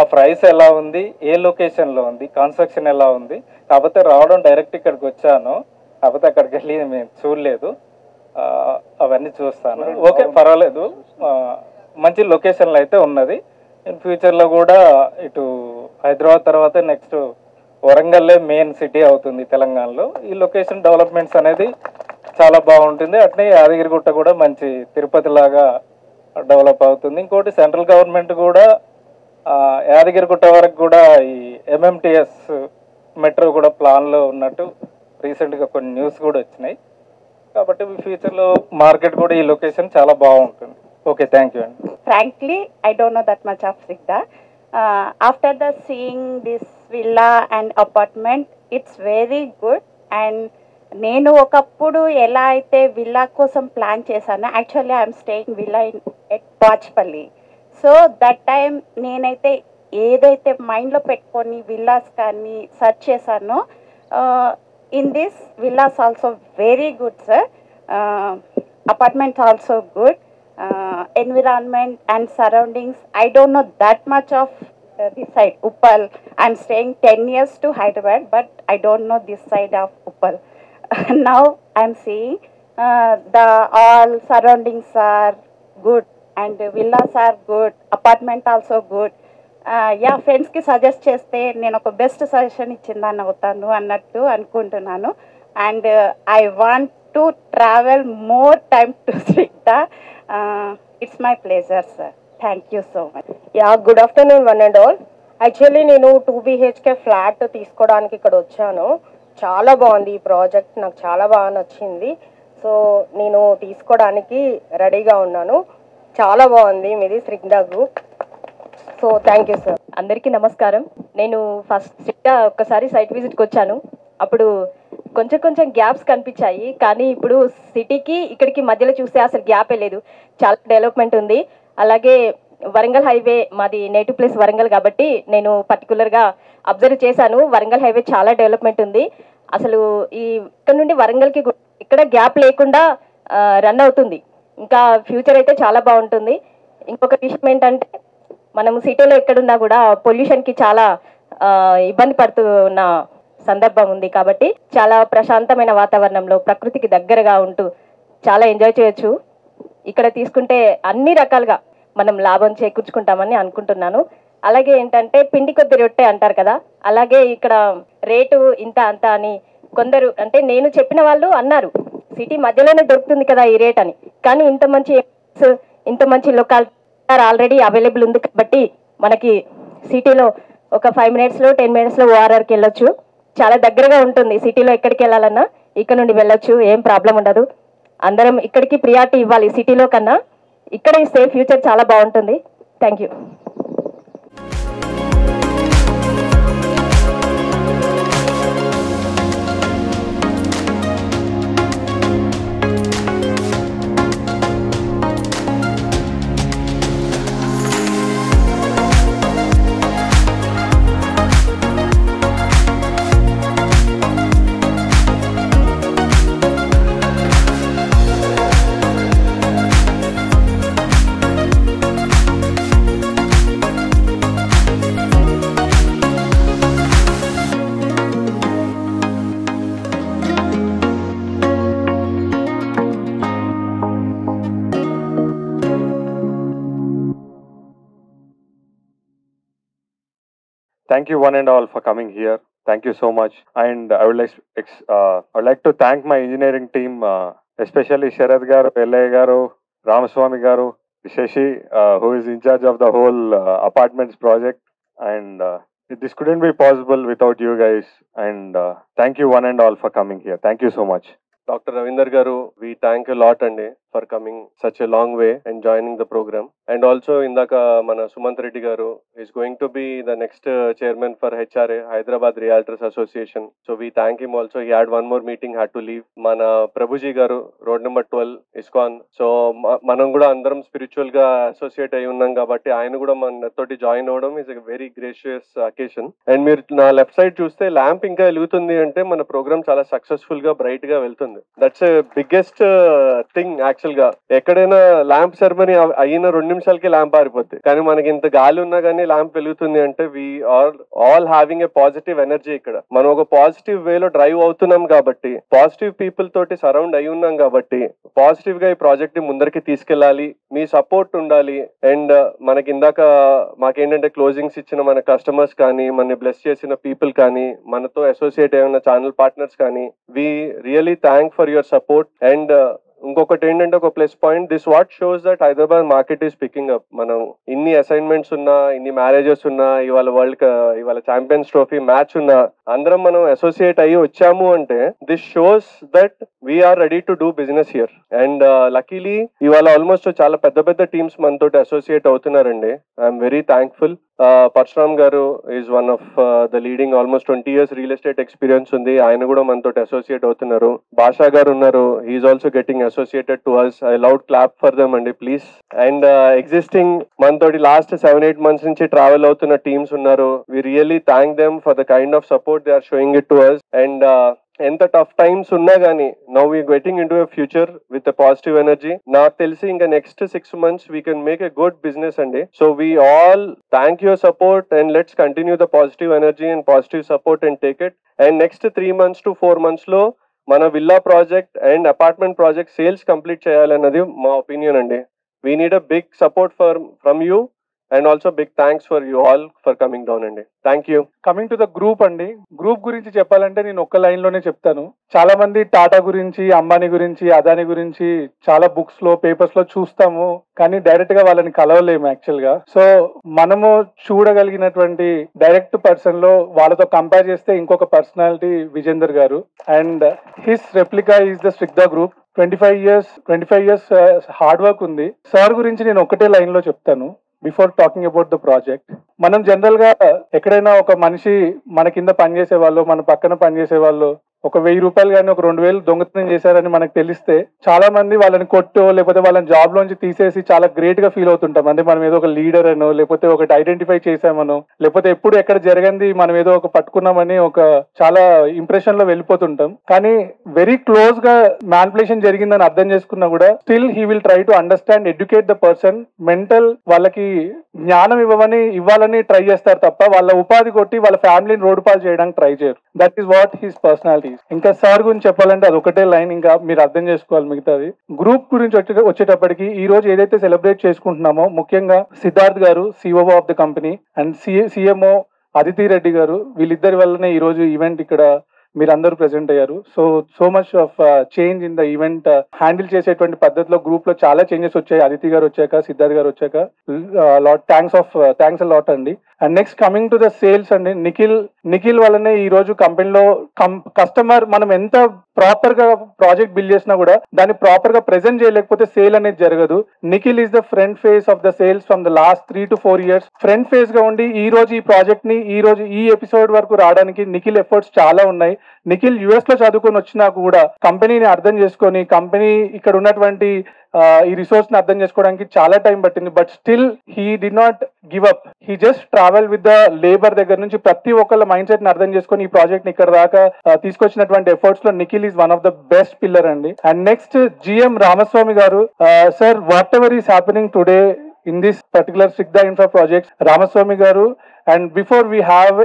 S6: ఆ ప్రైస్ ఎలా ఉంది, ఏ లొకేషన్లో ఉంది, కన్స్ట్రక్షన్ ఎలా ఉంది. కాకపోతే రావడం డైరెక్ట్ ఇక్కడికి వచ్చాను, కాకపోతే అక్కడికి వెళ్ళి మేము చూడలేదు. అవన్నీ చూస్తాను. ఓకే, పర్వాలేదు, మంచి లొకేషన్లో అయితే ఉన్నది. ఇన్ ఫ్యూచర్లో కూడా ఇటు హైదరాబాద్ తర్వాత నెక్స్ట్ వరంగల్లే మెయిన్ సిటీ అవుతుంది తెలంగాణలో. ఈ లొకేషన్ డెవలప్మెంట్స్ అనేది చాలా బాగుంటుంది. అట్నే యాదగిరిగుట్ట కూడా మంచి తిరుపతి లాగా డెవలప్ అవుతుంది. ఇంకోటి సెంట్రల్ గవర్నమెంట్ కూడా యాదగిరిగుట్ట వరకు కూడా ఈ ఎంఎంటిఎస్ మెట్రో కూడా ప్లాన్లో ఉన్నట్టు రీసెంట్గా కొన్ని న్యూస్ కూడా వచ్చినాయి. కాబట్టి ఫ్యూచర్లో మార్కెట్ కూడా ఈ లొకేషన్ చాలా బాగుంటుంది. ఓకే, థ్యాంక్ యూ అండి.
S7: Frankly, I don't know that much of Sigda. After the seeing this villa and apartment, it's very good. And నేను ఒకప్పుడు ఎలా అయితే విల్లా కోసం ప్లాన్ చేశాను, actually I'm staying villa in at Bachupally. So that time నేనైతే ఏదైతే మైండ్లో పెట్టుకొని విల్లాస్ కానీ సెర్చ్ చేశానో, in this villas also very good sir, apartments also good, environment and surroundings. I don't know that much of this side Uppal. I'm staying 10 years to Hyderabad, but I don't know this side of Uppal. Now I'm seeing the all surroundings are good and villas are good, apartment also good. Yeah, ఫ్రెండ్స్కి suggest చేస్తే నేను ఒక best suggestion ఇచ్చిందని అవుతాను అన్నట్టు అనుకుంటున్నాను. And I want to travel more time to Sigda. It's my pleasure, sir. Thank you so much.
S1: Yeah, good afternoon one and all. Actually నేను 2 BHK flat తీసుకోవడానికి ఇక్కడ వచ్చాను. చాలా బాగుంది ఈ ప్రాజెక్ట్, నాకు చాలా బాగా నచ్చింది. సో నేను తీసుకోవడానికి రెడీగా ఉన్నాను. చాలా బాగుంది మీది Sigda group. So thank you sir. అందరికీ నమస్కారం. నేను ఫస్ట్ Sigda ఒక్కసారి సైట్ విజిట్కి వచ్చాను. అప్పుడు కొంచెం గ్యాప్స్ కనిపించాయి, కానీ ఇప్పుడు సిటీకి ఇక్కడికి మధ్యలో చూస్తే అసలు గ్యాపే లేదు. చాలా డెవలప్మెంట్ ఉంది. అలాగే వరంగల్ హైవే, మాది నేటివ్ ప్లేస్ వరంగల్ కాబట్టి నేను పర్టికులర్గా అబ్జర్వ్ చేశాను. వరంగల్ హైవే చాలా డెవలప్మెంట్ ఉంది. అసలు ఈ ఇక్కడ నుండి వరంగల్కి ఇక్కడ గ్యాప్ లేకుండా రన్ అవుతుంది. ఇంకా ఫ్యూచర్ అయితే చాలా బాగుంటుంది. ఇంకొక విషయం ఏంటంటే, మనము సిటీలో ఎక్కడున్నా కూడా పొల్యూషన్కి చాలా ఇబ్బంది పడుతున్న సందర్భం ఉంది. కాబట్టి చాలా ప్రశాంతమైన వాతావరణంలో ప్రకృతికి దగ్గరగా ఉంటూ చాలా ఎంజాయ్ చేయొచ్చు. ఇక్కడ తీసుకుంటే అన్ని రకాలుగా మనం లాభం చేకూర్చుకుంటామని అనుకుంటున్నాను. అలాగే ఏంటంటే పిండి కొద్ది రొట్టె అంటారు కదా, అలాగే ఇక్కడ రేటు ఇంత అంత అని కొందరు, అంటే నేను చెప్పిన వాళ్ళు అన్నారు సిటీ మధ్యలోనే దొరుకుతుంది కదా ఈ రేట్ అని. కానీ ఇంత మంచి లొకాలిటీ ఆల్రెడీ అవైలబుల్ ఉంది కాబట్టి మనకి సిటీలో ఒక 5 minutesలో 10 minutesలో ఓఆర్ఆర్కి వెళ్ళొచ్చు. చాలా దగ్గరగా ఉంటుంది. సిటీలో ఎక్కడికి వెళ్ళాలన్నా ఇక్కడ నుండి వెళ్ళొచ్చు, ఏం ప్రాబ్లం ఉండదు. అందరం ఇక్కడికి ప్రియారిటీ ఇవ్వాలి, సిటీలో కన్నా ఇక్కడ ఇస్తే ఫ్యూచర్ చాలా బాగుంటుంది. Thank you.
S8: Thank you one and all for coming here. Thank you so much. And I would like to thank my engineering team, especially Sharad garu, L.A. garu, Ramaswamy garu, Shashi, who is in charge of the whole apartments project. And this couldn't be possible without you guys. And thank you one and all for coming here. Thank you so much.
S9: Dr. Ravinder garu, we thank you a lot, and
S8: for coming such a long way and joining the program. And also indaka mana Sumant Reddy garu is going to be the next chairman for HRA, Hyderabad Realtors Association. So we thank him also. He had one more meeting, had to leave. Mana Prabhuji garu, road number 12, ISKCON. So manam kuda andaram spiritual ga associate ayi unnam kabatti ayana kuda mana toti join avadam is a very gracious occasion. And meer na left side chuste lamp inka elugutundi ante mana program chala successful ga bright ga veltundi. That's a biggest thing actual ga. Ekkadaina lamp ceremony ayina 2 నిమిషాలకి lamp ఆరిపోతుంది, కానీ మనకి ఇంత గాలి ఉన్నా కానీ lamp వెలుగుతుంది అంటే we are all having a positive energy. ఇక్కడ మనం ఒక పాజిటివ్ వేలో డ్రైవ్ అవుతున్నాం కాబట్టి, పాజిటివ్ పీపుల్ తోటి సరౌండ్ అయి ఉన్నాం కాబట్టి పాజిటివ్ గా ఈ ప్రాజెక్ట్ ని ముందరికి తీసుకెళ్లాలి. మీ సపోర్ట్ ఉండాలి. అండ్ మనకి ఇందాక మాకేంటంటే క్లోజింగ్స్ ఇచ్చిన మన కస్టమర్స్ కానీ, మన బ్లెస్ చేసిన పీపుల్ కానీ, మనతో అసోసియేట్ అయిన ఛానల్ పార్ట్నర్స్ కానీ, we really thank for your support. And ఇంకొకటి ఏంటంటే ఒక plus point, this what shows that Hyderabad market is picking up. మనం ఇన్ని అసైన్మెంట్స్ ఉన్నా, ఇన్ని మ్యారేజెస్ ఉన్నా, ఇవాళ ఛాంపియన్స్ ట్రోఫీ మ్యాచ్ ఉన్నా, అందరం మనం అసోసియేట్ అయ్యి వచ్చాము అంటే this shows that we're ready to do business here. And luckily ఇవాళ ఆల్మోస్ట్ చాలా పెద్ద పెద్ద టీమ్స్ మనతో అసోసియేట్ అవుతున్నారండి. I'm very thankful. Parashuram garu is one of the leading, almost 20 years real estate experience ఉంది, ఆయన కూడా మనతో అసోసియేట్ అవుతున్నారు. భాషా గారు ఉన్నారు, he's also getting associated to us. I loud clap for them అండి ప్లీజ్. అండ్ ఎగ్జిస్టింగ్ మనతోటి లాస్ట్ 7-8 months నుంచి ట్రావెల్ అవుతున్న టీమ్స్ ఉన్నారు. We really thank them for the kind of support they are showing it to us. And ఎంత tough times ఉన్నా గానీ now we getting into a future with a positive energy. నాకు తెలిసి ఇంకా next 6 months we can make a good business అండి. So we all thank your support and let's continue the positive energy and positive support and take it. And next 3 months to 4 months లో మన villa project and apartment project sales complete చేయాలన్నది మా opinion అండి. We need a big support from you. And also big thanks for you all for coming down అండి. Thank you.
S6: Coming to the group అండి, group గురించి చెప్పాలంటే నేను ఒక్క line లోనే చెప్తాను. చాలా మంది టాటా గురించి, అంబానీ గురించి, అదానీ గురించి చాలా బుక్స్ లో, పేపర్స్ లో చూస్తాము, కానీ డైరెక్ట్ గా వాళ్ళని కలవలేము యాక్చువల్ గా. సో మనము చూడగలిగినటువంటి డైరెక్ట్ పర్సన్ లో వాళ్ళతో కంపేర్ చేస్తే ఇంకొక పర్సనాలిటీ విజేందర్ గారు. And his replica is the Snigdha group. 25 years hard work ఉంది. సార్ గురించి నేను ఒకటే లైన్ లో చెప్తాను before talking about the project. మనం జనరల్ గా ఎక్కడైనా ఒక మనిషి మన కింద పనిచేసే వాళ్ళు, మన పక్కన పనిచేసే వాళ్ళు ఒక 1000 రూపాయలు కానీ ఒక 2000 దొంగతనం చేశారని మనకు తెలిస్తే చాలా మంది వాళ్ళని కొట్టో లేకపోతే వాళ్ళని జాబ్ లోంచి తీసేసి చాలా గ్రేట్ గా ఫీల్ అవుతుంటాం. అంటే మనం ఏదో ఒక లీడర్ అనో, లేకపోతే ఒకటి ఐడెంటిఫై చేసామనో, లేకపోతే ఎప్పుడు ఎక్కడ జరిగింది మనం ఏదో ఒక పట్టుకున్నామని ఒక చాలా ఇంప్రెషన్ లో వెళ్ళిపోతుంటాం. కానీ వెరీ క్లోజ్ గా మ్యానిపులేషన్ జరిగిందని అర్థం చేసుకున్నా కూడా still he will try to understand, educate the person. Mental వాళ్ళకి జ్ఞానం ఇవ్వాలని ట్రై చేస్తారు తప్ప వాళ్ళ ఉపాధి కొట్టి వాళ్ళ ఫ్యామిలీని రోడ్డు పాలు చేయడానికి ట్రై చేయరు. That is what his personality. ఇంకా సార్ గురించి చెప్పాలంటే అది ఒకటే లైన్, ఇంకా మీరు అర్థం చేసుకోవాలి మిగతాది. గ్రూప్ గురించి వచ్చేటప్పటికి ఈ రోజు ఏదైతే సెలబ్రేట్ చేసుకుంటున్నామో, ముఖ్యంగా సిద్ధార్థ్ గారు COO of the company and CMO Aditi Reddy గారు, వీళ్ళిద్దరి వల్లనే ఈ రోజు ఈవెంట్ ఇక్కడ మీరందరూ ప్రెసెంట్ అయ్యారు. So much of change in the event. Handle చేసేటువంటి పద్ధతిలో గ్రూప్ లో చాలా చేంజెస్ వచ్చాయి. అదితి గారు వచ్చాక, సిద్ధార్థ్ గారు వచ్చాక థ్యాంక్స్ లాట్ అండి. And next coming to the sales అండి, నిఖిల్ వల్లనే ఈ రోజు కంపెనీలో కస్టమర్ మనం ఎంత ప్రాపర్ గా ప్రాజెక్ట్ బిల్డ్ చేసినా కూడా దాన్ని ప్రాపర్ గా ప్రెజెంట్ చేయలేకపోతే సేల్ అనేది జరగదు. Nikhil is the front face of the sales from the last 3 to 4 years. Front face గా ఉండి ఈ రోజు ఈ ప్రాజెక్ట్ ని ఈ రోజు ఈ ఎపిసోడ్ వరకు రావడానికి నిఖిల్ ఎఫర్ట్స్ చాలా ఉన్నాయి. నిఖిల్ యుఎస్ లో చదువుకొని వచ్చినా కూడా కంపెనీని అర్థం చేసుకొని, కంపెనీ ఇక్కడ ఉన్నటువంటి ఈ రిసోర్స్ ని అర్థం చేసుకోవడానికి చాలా టైం పట్టింది. But still he did not give up. He just travel with the labour దగ్గర నుంచి ప్రతి ఒక్కళ్ళ మైండ్ సెట్ ని అర్థం చేసుకొని ఈ ప్రాజెక్ట్ ని ఇక్కడ దాకా తీసుకొచ్చినటువంటి ఎఫర్ట్స్ లో Nikhil is one of the best pillar అండి. అండ్ నెక్స్ట్ జిఎం రామస్వామి గారు. Sir, what ever is happening today in this particular Sigda Infra project, Ramaswamy garu, and before we have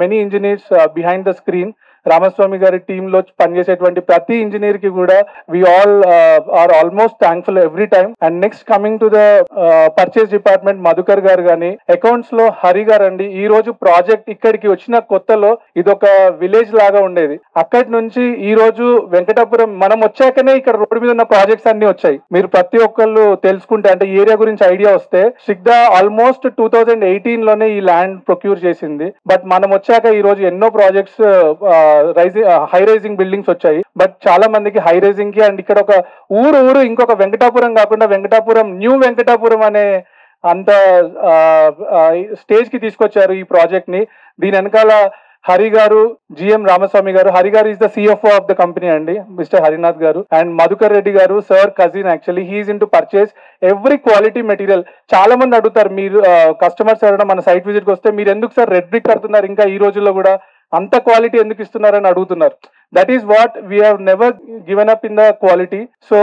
S6: many engineers behind the screen, Ramaswamy గారి team లో పనిచేసేటువంటి ప్రతి engineer కి కూడా we all are almost thankful every time. And next coming to the purchase department, Madhukar గారు గాని, accounts లో హరి గారు అండి. ఈ రోజు ప్రాజెక్ట్ ఇక్కడికి వచ్చిన కొత్తలో ఇదొక విలేజ్ లాగా ఉండేది. అక్కడి నుంచి ఈ రోజు వెంకటాపురం మనం వచ్చాకనే ఇక్కడ రోడ్డు మీద ఉన్న ప్రాజెక్ట్స్ అన్ని వచ్చాయి. మీరు ప్రతి ఒక్కళ్ళు తెలుసుకుంటే, అంటే ఏరియా గురించి ఐడియా వస్తే, సిగ్దా ఆల్మోస్ట్ 2018 లోనే ఈ ల్యాండ్ ప్రొక్యూర్ చేసింది. బట్ మనం వచ్చాక ఈ రోజు ఎన్నో ప్రాజెక్ట్స్ హై రైజింగ్ బిల్డింగ్స్ వచ్చాయి. బట్ చాలా మందికి హై రైజింగ్ కి అండ్ ఇక్కడ ఒక ఊరు ఇంకొక వెంకటాపురం కాకుండా వెంకటాపురం న్యూ వెంకటాపురం అనే అంత స్టేజ్ కి తీసుకొచ్చారు ఈ ప్రాజెక్ట్ ని. దీని వెనకాల హరి గారు, జిఎం రామస్వామి గారు. హరి గారు is the CFO of the company అండి, మిస్టర్ హరినాథ్ గారు. అండ్ మధుకర్ రెడ్డి గారు, sir cousin actually. He's into purchase every quality material. చాలా మంది అడుగుతారు, మీరు కస్టమర్స్ ఎవరైనా మన సైట్ విజిట్ కి వస్తే మీరు ఎందుకు సార్ రెడ్ బ్రిక్ కడుతున్నారు ఇంకా ఈ రోజుల్లో కూడా, అంత క్వాలిటీ ఎందుకు ఇస్తున్నారని అడుగుతున్నారు. That is what we have never given up in the quality. So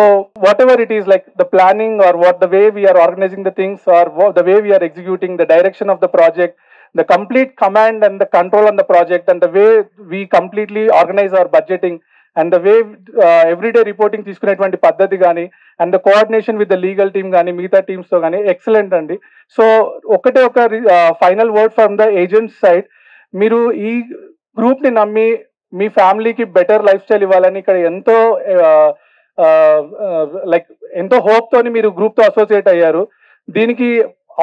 S6: whatever it is, like the planning or what the way we are organizing the things or the way we are executing the direction of the project, the complete command and the control on the project, and the way we completely organize our budgeting, and the way everyday reporting తీసుకునేటువంటి పద్ధతి కానీ, and the coordination with the legal team కానీ మిగతా teams తో కానీ excellent అండి. So ఒకటే ఒక final word from the agents side, మీరు ఈ గ్రూప్ ని నమ్మి మీ ఫ్యామిలీకి బెటర్ లైఫ్ స్టైల్ ఇవ్వాలని ఇక్కడ ఎంతో ఎంతో హోప్ తోని మీరు గ్రూప్ తో అసోసియేట్ అయ్యారు. దీనికి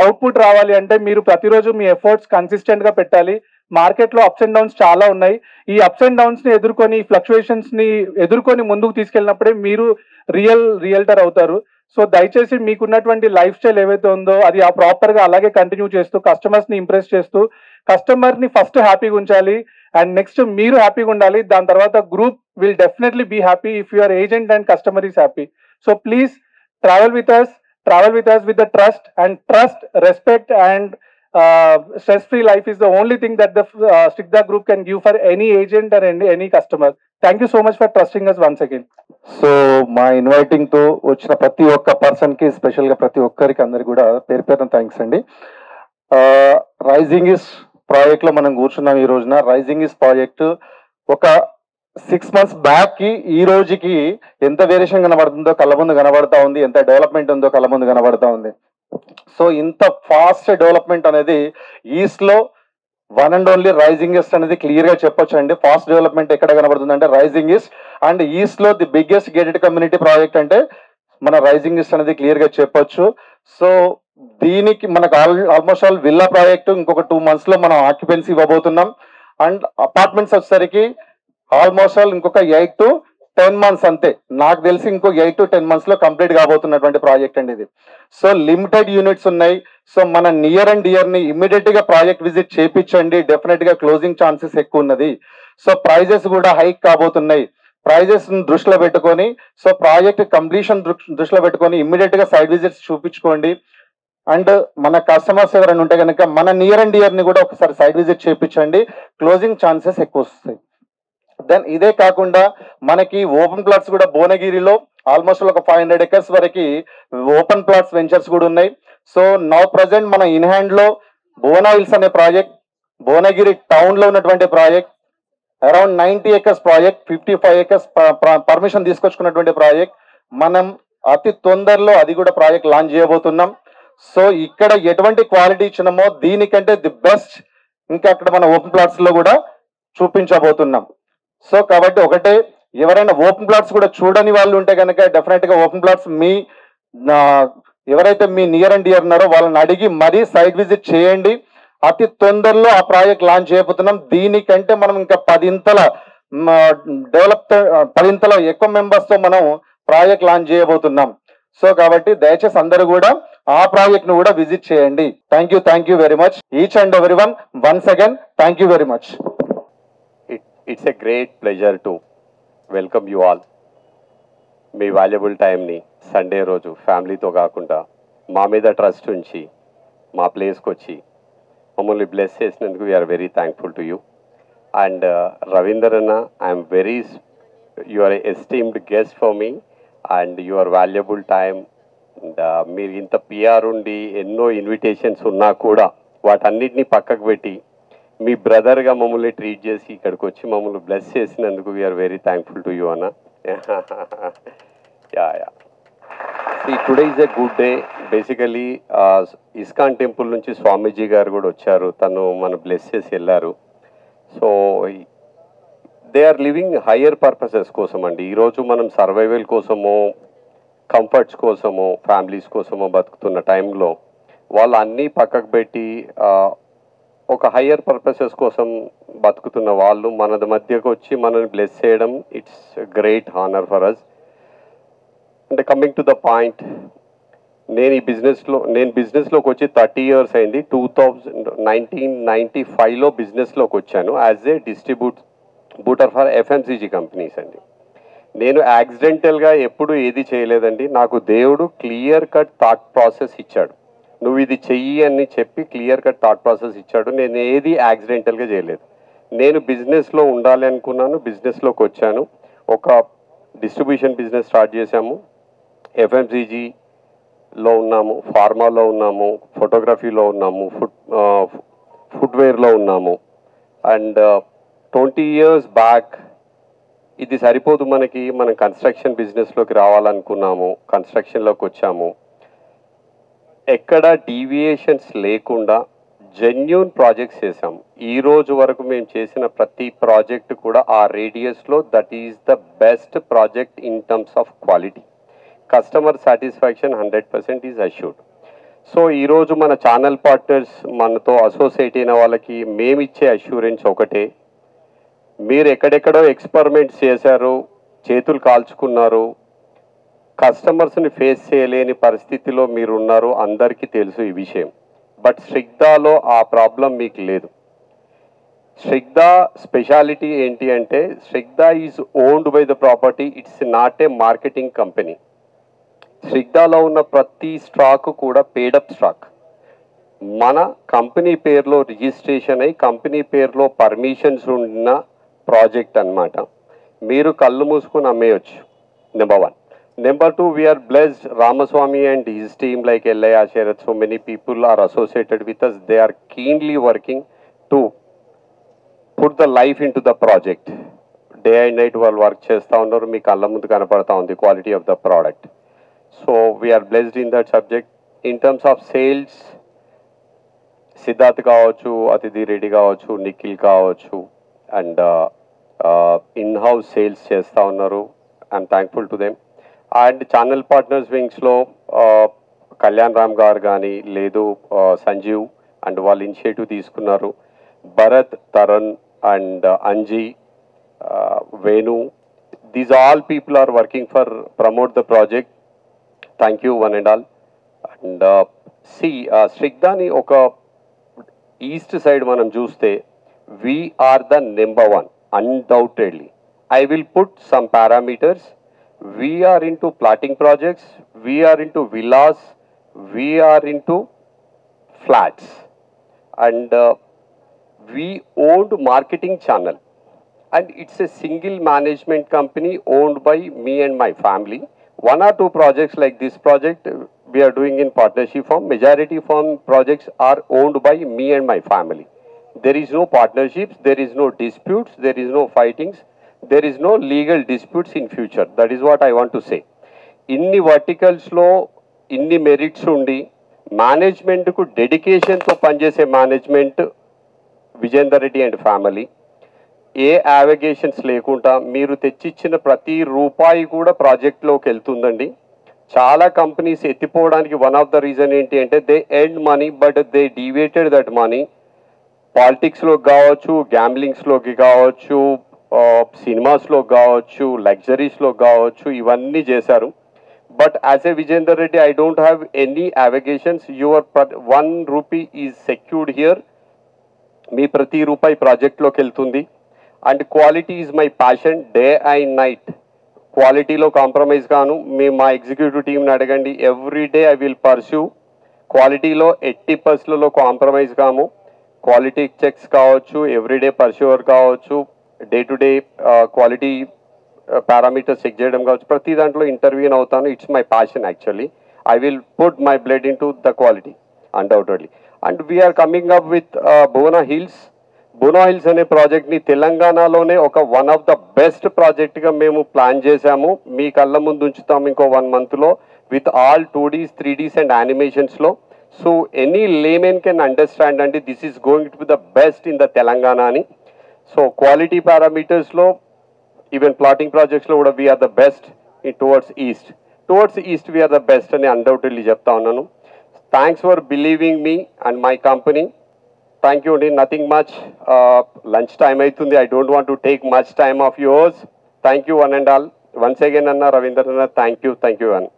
S6: అవుట్పుట్ రావాలి అంటే మీరు ప్రతిరోజు మీ ఎఫర్ట్స్ కన్సిస్టెంట్ గా పెట్టాలి. మార్కెట్ లో అప్స్ అండ్ డౌన్స్ చాలా ఉన్నాయి. ఈ అప్స్ అండ్ డౌన్స్ ని ఎదుర్కొని, ఫ్లక్చుయేషన్స్ ని ఎదుర్కొని ముందుకు తీసుకెళ్ళినప్పుడే మీరు రియల్టర్ అవుతారు. సో దయచేసి మీకున్నటువంటి లైఫ్ స్టైల్ ఏవైతే ఉందో అది ఆ ప్రాపర్ గా అలాగే కంటిన్యూ చేస్తూ, కస్టమర్స్ ని ఇంప్రెస్ చేస్తూ, కస్టమర్ ని ఫస్ట్ హ్యాపీగా ఉంచాలి అండ్ నెక్స్ట్ మీరు హ్యాపీగా ఉండాలి. దాని తర్వాత group will definitely be happy if your agent and customer is happy. So please travel with us with the trust, and trust, respect and stress-free life is the only thing that the Srigda Group can give for any agent or any customer. Thank you so much for trusting us once again.
S9: So మా inviting తో వచ్చిన ప్రతి ఒక్క person కి, special గా ప్రతి ఒక్కరికి అందరికి కూడా పేరు పేరున థ్యాంక్స్ అండి. రైజింగ్ ఇస్ ప్రాజెక్ట్ లో మనం కూర్చున్నాం ఈ రోజున. రైజింగ్ ఇస్ ప్రాజెక్ట్ ఒక 6 months బ్యాక్ కి ఈ రోజుకి ఎంత వేరియేషన్ కనబడుతుందో కళ్ళ ముందు కనబడతా ఉంది, ఎంత డెవలప్మెంట్ ఉందో కళ్ళ ముందు కనబడతా ఉంది. సో ఇంత ఫాస్ట్ డెవలప్మెంట్ అనేది ఈస్ట్ లో one and only Rising East అనేది క్లియర్ గా చెప్పొచ్చు అండి. ఫాస్ట్ డెవలప్మెంట్ ఎక్కడ కనబడుతుంది అంటే రైజింగ్ ఈస్ట్, అండ్ ఈస్ట్ లో the biggest gated community project అంటే మన రైజింగ్ ఈస్ట్ అనేది క్లియర్ గా చెప్పొచ్చు. సో దీనికి మనకు ఆల్మోస్ట్ ఆల్ విల్లా ప్రాజెక్ట్ ఇంకొక 2 months లో మనం ఆక్యుపెన్సీ ఇవ్వబోతున్నాం. అండ్ అపార్ట్మెంట్స్ వచ్చేసరికి ఆల్మోస్ట్ ఆల్ ఇంకొక 8 to 10 months అంతే. నాకు తెలిసి ఇంకో 8 to 10 months లో కంప్లీట్ కాబోతున్నటువంటి ప్రాజెక్ట్ అండి ఇది. సో లిమిటెడ్ యూనిట్స్ ఉన్నాయి. సో మన నియర్ అండ్ డియర్ ని ఇమ్మీడియట్ గా ప్రాజెక్ట్ విజిట్ చేయించండి. డెఫినెట్ గా క్లోజింగ్ ఛాన్సెస్ ఎక్కువ ఉన్నది. సో ప్రైజెస్ కూడా హైక్ కాబోతున్నాయి. ప్రైజెస్ దృష్టిలో పెట్టుకొని, సో ప్రాజెక్ట్ కంప్లీషన్ దృష్టిలో పెట్టుకొని ఇమ్మీడియట్ గా సైడ్ విజిట్స్ చూపించుకోండి. అండ్ మన కస్టమర్స్ ఎవరైనా ఉంటే కనుక మన నియర్ అండ్ డియర్ ని కూడా ఒకసారి సైడ్ విజిట్ చేయించండి. క్లోజింగ్ ఛాన్సెస్ ఎక్కువ వస్తాయి. దెన్ ఇదే కాకుండా మనకి ఓపెన్ ప్లాట్స్ కూడా భువనగిరిలో ఆల్మోస్ట్ ఒక 500 acres వరకు ఓపెన్ ప్లాట్స్ వెంచర్స్ కూడా ఉన్నాయి. సో నౌ ప్రజెంట్ మన ఇన్ హ్యాండ్ లో భువన హిల్స్ అనే ప్రాజెక్ట్, భువనగిరి టౌన్ లో ఉన్నటువంటి project, around 90 acres project, 55 acres permission తీసుకొచ్చుకున్నటువంటి ప్రాజెక్ట్. మనం అతి తొందరలో అది కూడా ప్రాజెక్ట్ లాంచ్ చేయబోతున్నాం. సో ఇక్కడ ఎటువంటి క్వాలిటీ ఇచ్చినామో దీనికంటే ది బెస్ట్ ఇంకా అక్కడ మన ఓపెన్ ప్లాట్స్ లో కూడా చూపించబోతున్నాం. సో కాబట్టి ఒకటే, ఎవరైనా ఓపెన్ ప్లాట్స్ కూడా చూడని వాళ్ళు ఉంటే కనుక డెఫినెట్ గా ఓపెన్ ప్లాట్స్ మీ ఎవరైతే మీ నియర్ అండ్ డియర్ ఉన్నారో వాళ్ళని అడిగి మరీ సైట్ విజిట్ చేయండి. అతి తొందరలో ఆ ప్రాజెక్ట్ లాంచ్ చేయబోతున్నాం. దీనికంటే మనం ఇంకా 10 ఎక్కువ మెంబర్స్ తో మనం ప్రాజెక్ట్ లాంచ్ చేయబోతున్నాం. సో కాబట్టి దయచేసి అందరూ కూడా ఆ ప్రాజెక్ట్ ను కూడా విజిట్ చేయండి. Thank you very much each and every one. Once again thank you very much.
S10: It's a great pleasure to welcome you all. Me valuable టైంని సండే రోజు ఫ్యామిలీతో కాకుండా మా మీద ట్రస్ట్ ఉంచి మా ప్లేస్కి వచ్చి మమ్మల్ని బ్లెస్ చేసినందుకు we are very thankful to you. And Ravinder అన్న, I'm very you are esteemed guest for me and your valuable time. మీరు ఇంత పిఆర్ ఉండి ఎన్నో ఇన్విటేషన్స్ ఉన్నా కూడా వాటన్నిటిని పక్కకు పెట్టి మీ బ్రదర్గా మమ్మల్ని ట్రీట్ చేసి ఇక్కడికి వచ్చి మమ్మల్ని బ్లెస్ చేసినందుకు we are very thankful to you అన్న. Yeah today is a good day. Basically ISKCON temple నుంచి స్వామీజీ గారు కూడా వచ్చారు, తను మన బ్లెస్ చేసి వెళ్ళారు. So they are living higher purposes కోసం అండి. ఈరోజు మనం సర్వైవల్ కోసమో కంఫర్ట్స్ కోసమో ఫ్యామిలీస్ కోసమో బతుకుతున్న టైంలో వాళ్ళు అన్నీ పక్కకు పెట్టి ఒక హయ్యర్ పర్పసెస్ కోసం బతుకుతున్న వాళ్ళు మన మధ్యకు వచ్చి మనల్ని బ్లెస్ చేయడం it's great honour for us. అంటే కమింగ్ టు ద పాయింట్, నేను బిజినెస్లోకి వచ్చి 30 years అయింది. 1995లో బిజినెస్లోకి వచ్చాను as a distributor for FMCG companies అండి. నేను యాక్సిడెంటల్గా ఎప్పుడు ఏది చేయలేదండి. నాకు దేవుడు క్లియర్ కట్ థాట్ ప్రాసెస్ ఇచ్చాడు. నువ్వు ఇది చెయ్యి అని చెప్పి క్లియర్ కట్ థాట్ ప్రాసెస్ ఇచ్చాడు. నేను ఏది యాక్సిడెంటల్గా చేయలేదు. నేను బిజినెస్లో ఉండాలి అనుకున్నాను, బిజినెస్లోకి వచ్చాను. ఒక డిస్ట్రిబ్యూషన్ బిజినెస్ స్టార్ట్ చేశాము. ఎఫ్ఎంసీజీలో ఉన్నాము, ఫార్మాలో ఉన్నాము, ఫోటోగ్రఫీలో ఉన్నాము, ఫుట్వేర్లో ఉన్నాము. అండ్ 20 years బ్యాక్ ఇది సరిపోదు మనకి, మనం కన్స్ట్రక్షన్ బిజినెస్లోకి రావాలనుకున్నాము, కన్స్ట్రక్షన్లోకి వచ్చాము. ఎక్కడ డీవియేషన్స్ లేకుండా జెన్యూన్ ప్రాజెక్ట్స్ చేసాము. ఈ రోజు వరకు మేము చేసిన ప్రతి ప్రాజెక్ట్ కూడా ఆ రేడియస్లో that is the best project in terms of quality. Customer satisfaction 100% is assured. So ఈరోజు మన ఛానల్ పార్ట్నర్స్ మనతో అసోసియేట్ అయిన వాళ్ళకి మేమిచ్చే అష్యూరెన్స్ ఒకటే, మీరు ఎక్కడెక్కడో ఎక్స్పెరిమెంట్స్ చేశారు, చేతులు కాల్చుకున్నారు, కస్టమర్స్ని ఫేస్ చేయలేని పరిస్థితిలో మీరు ఉన్నారు, అందరికీ తెలుసు ఈ విషయం. బట్ శ్రిగ్ధాలో ఆ ప్రాబ్లం మీకు లేదు. శ్రిగ్ధా స్పెషాలిటీ ఏంటి అంటే Snigdha is owned by the property, it's not a marketing company. శ్రిగ్ధాలో ఉన్న ప్రతి స్టాక్ కూడా పేడప్ స్టాక్. మన కంపెనీ పేరులో రిజిస్ట్రేషన్ అయ్యి కంపెనీ పేరులో పర్మిషన్స్ ఉన్న ప్రాజెక్ట్ అన్నమాట. మీరు కళ్ళు మూసుకొని అమ్మేయచ్చు. Number 1. Number 2, we are blessed. Ramaswamy and his team like Ellaya, Sharath, so many people are associated with us. They are keenly working to put the life into the project. Day and night వాళ్ళు work చేస్తూ ఉన్నారు. మీ కళ్ళ ముందు కనపడతా ఉంది quality of the product. So we are blessed in that subject. In terms of sales, Siddharth కావచ్చు, అతిథి రెడ్డి కావచ్చు, నిఖిల్ కావచ్చు, అండ్ ఇన్ హౌస్ సేల్స్ చేస్తూ ఉన్నారు. I'm thankful to them. And channel partners వింగ్స్లో కళ్యాణ్ రామ్ గారు కానీ లేదు సంజీవ్ అండ్ వాళ్ళు ఇనిషియేటివ్ తీసుకున్నారు. Bharat, Tarun and Anji, Venu, these all people are working for promote the project. Thank you one and all. And శ్రిగ్ధాని ఒక ఈస్ట్ సైడ్ మనం చూస్తే we are the number 1 undoubtedly. I will put some parameters. We are into plotting projects, we are into villas, we are into flats, and we owned marketing channel, and it's a single management company owned by me and my family. 1 or 2 projects like this project we are doing in partnership form. Majority form projects are owned by me and my family. There is no partnerships, there is no disputes, there is no fightings. There is no legal disputes in future. That is what I want to say. Inni verticals lo inni merits undi management ku dedication to panchese management Vijayendra Reddy and family ఏ allegations లేకుండా మీరు తెచ్చిచ్చిన ప్రతి రూపాయి కూడా ప్రాజెక్ట్లోకి వెళ్తుందండి. చాలా కంపెనీస్ ఎత్తిపోవడానికి వన్ ఆఫ్ ద రీజన్ ఏంటి అంటే they earn money but they డివేటెడ్ దట్ మనీ పాలిటిక్స్లోకి కావచ్చు, గ్యాంబ్లింగ్స్లోకి కావచ్చు, సినిమాస్లో కావచ్చు, లగ్జరీస్లో కావచ్చు, ఇవన్నీ చేశారు. But as a Vijender Reddy I don't have any allegations. Your 1 rupee is secured here. మీ ప్రతి రూపాయి ప్రాజెక్ట్లోకి వెళ్తుంది. And quality is my passion. Day and night క్వాలిటీలో కాంప్రమైజ్ కాను. మా ఎగ్జిక్యూటివ్ టీమ్ని అడగండి. Every day I will pursue క్వాలిటీలో 80% కాంప్రమైజ్ కాము. క్వాలిటీ చెక్స్ కావచ్చు, ఎవ్రీడే పర్స్యూవర్ కావచ్చు, day to day quality parameters check చేయడం కావచ్చు, ప్రతి దాంట్లో ఇంటర్వ్యూన్ అవుతాను. It's my passion actually. I will put my blood into the quality undoubtedly. And we are coming up with Bhuvana Hills. Bhuvana hills అనే ప్రాజెక్ట్ని తెలంగాణలోనే ఒక వన్ ఆఫ్ ద బెస్ట్ ప్రాజెక్ట్గా మేము ప్లాన్ చేశాము. మీ కళ్ళ ముందు ఉంచుతాము ఇంకో 1 monthలో with all 2Ds, 3Ds and యానిమేషన్స్లో. So any layman can understand అండి this is going to be the best in the Telangana అని. సో క్వాలిటీ పారామీటర్స్లో ఈవెన్ ప్లాటింగ్ ప్రాజెక్ట్స్లో కూడా we are the best towards east we are the best అని undoubtedly చెప్తా ఉన్నాను. Thanks for believing me and my company. Thank you అండి. Nothing much, lunch time అవుతుంది. I don't want to take much time of yours. Thank you one and all. Once again అన్న రవీందర్ అన్న, thank you అన్న.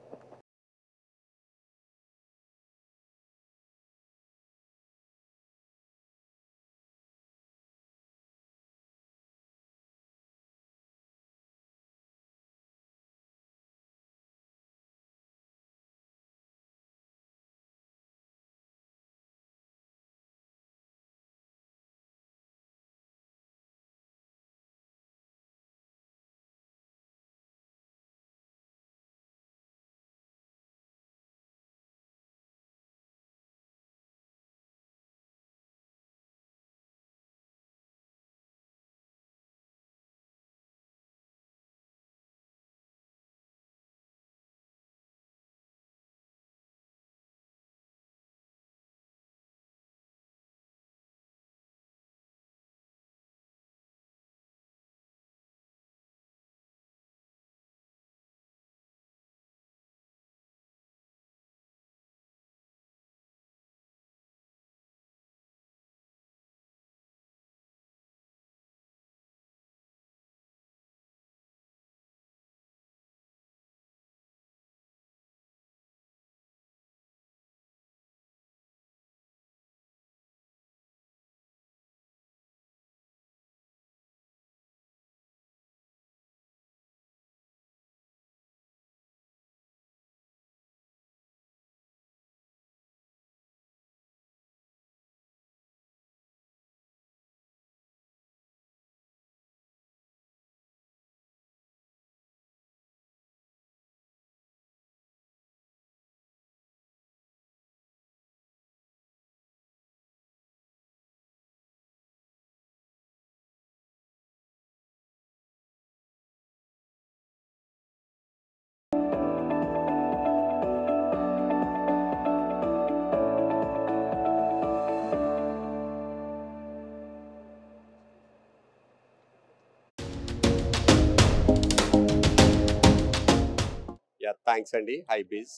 S10: Yeah, thanks Andy. Hi Biz.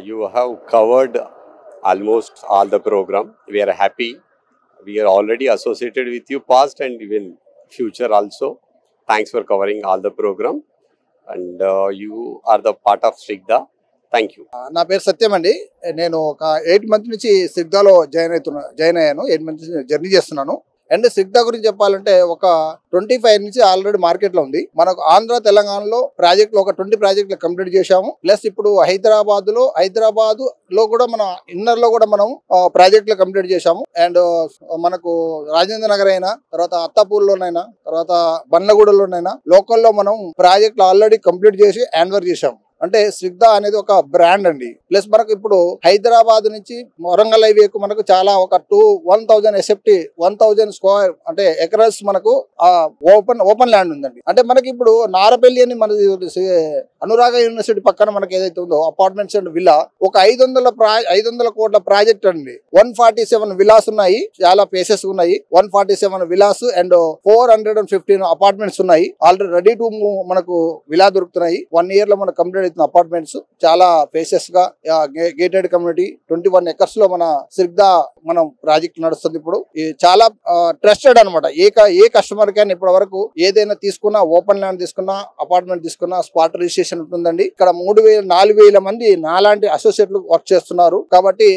S10: You have covered almost all the program. We are happy. We are already associated with you past and even future also. Thanks for covering all the program. And you are the part of Srigda. Thank you.
S11: నా పేరు సత్యం అండి. నేను ఒక 8 month నుంచి సిగ్దాలో join అయ్యాను. 8 month journey చేస్తున్నాను. And సిగ్దా గురించి చెప్పాలంటే ఒక 25 నుంచి ఆల్రెడీ మార్కెట్ లో ఉంది. మనకు ఆంధ్ర తెలంగాణలో ప్రాజెక్టులు ఒక 20 ప్రాజెక్టులు కంప్లీట్ చేశాము. ప్లస్ ఇప్పుడు హైదరాబాద్ లో కూడా మన ఇన్నర్ లో కూడా మనం ప్రాజెక్టులు కంప్లీట్ చేశాము. అండ్ మనకు రాజేంద్ర నగర్ అయినా, తర్వాత అత్తాపూర్లోనైనా, తర్వాత బండ్లగూడలోనైనా లోకల్లో మనం ప్రాజెక్టులు ఆల్రెడీ కంప్లీట్ చేసి హ్యాండ్ ఓవర్ చేశాము. అంటే సిగ్దా అనేది ఒక బ్రాండ్ అండి. ప్లస్ మనకు ఇప్పుడు హైదరాబాద్ నుంచి వరంగల్ హైవేకు మనకు చాలా ఒక 1000 ఎస్ఎఫ్టీ 1000 స్క్వేర్ అంటే ఎకరల్స్ మనకు ఓపెన్ ల్యాండ్ ఉందండి. అంటే మనకి ఇప్పుడు నారపల్లి అని మన అనురాగ యూనివర్సిటీ పక్కన మనకి ఏదైతే ఉందో అపార్ట్మెంట్స్ అండ్ విల్లా ఒక 500 కోట్ల ప్రాజెక్ట్ అండి. 147 విలాస్ ఉన్నాయి, చాలా ప్లేసెస్ ఉన్నాయి. 147 విలాస్ అండ్ 415 అపార్ట్మెంట్స్ ఉన్నాయి. ఆల్రెడీ రెడీ టు మూవ్ మనకు విలా దొరుకుతున్నాయి. 1 year లో మనకు కంప్లీట్ అపార్ట్మెంట్స్ చాలా ఫేసెస్ గా గేటెడ్ కమ్యూనిటీ 21 acres లో మన సిగ్దా మనం ప్రాజెక్ట్ నడుస్తుంది. ఇప్పుడు చాలా ట్రస్టెడ్ అనమాట. ఏ కస్టమర్ కైనా ఇప్పటి వరకు ఏదైనా తీసుకున్నా, ఓపెన్ ల్యాండ్ తీసుకున్నా, అపార్ట్మెంట్ తీసుకున్నా స్పాట్ రిజిస్ట్రేషన్ ఉంటుందండి. ఇక్కడ 4,000 మంది నాలాంటి అసోసియేట్లు వర్క్ చేస్తున్నారు. కాబట్టి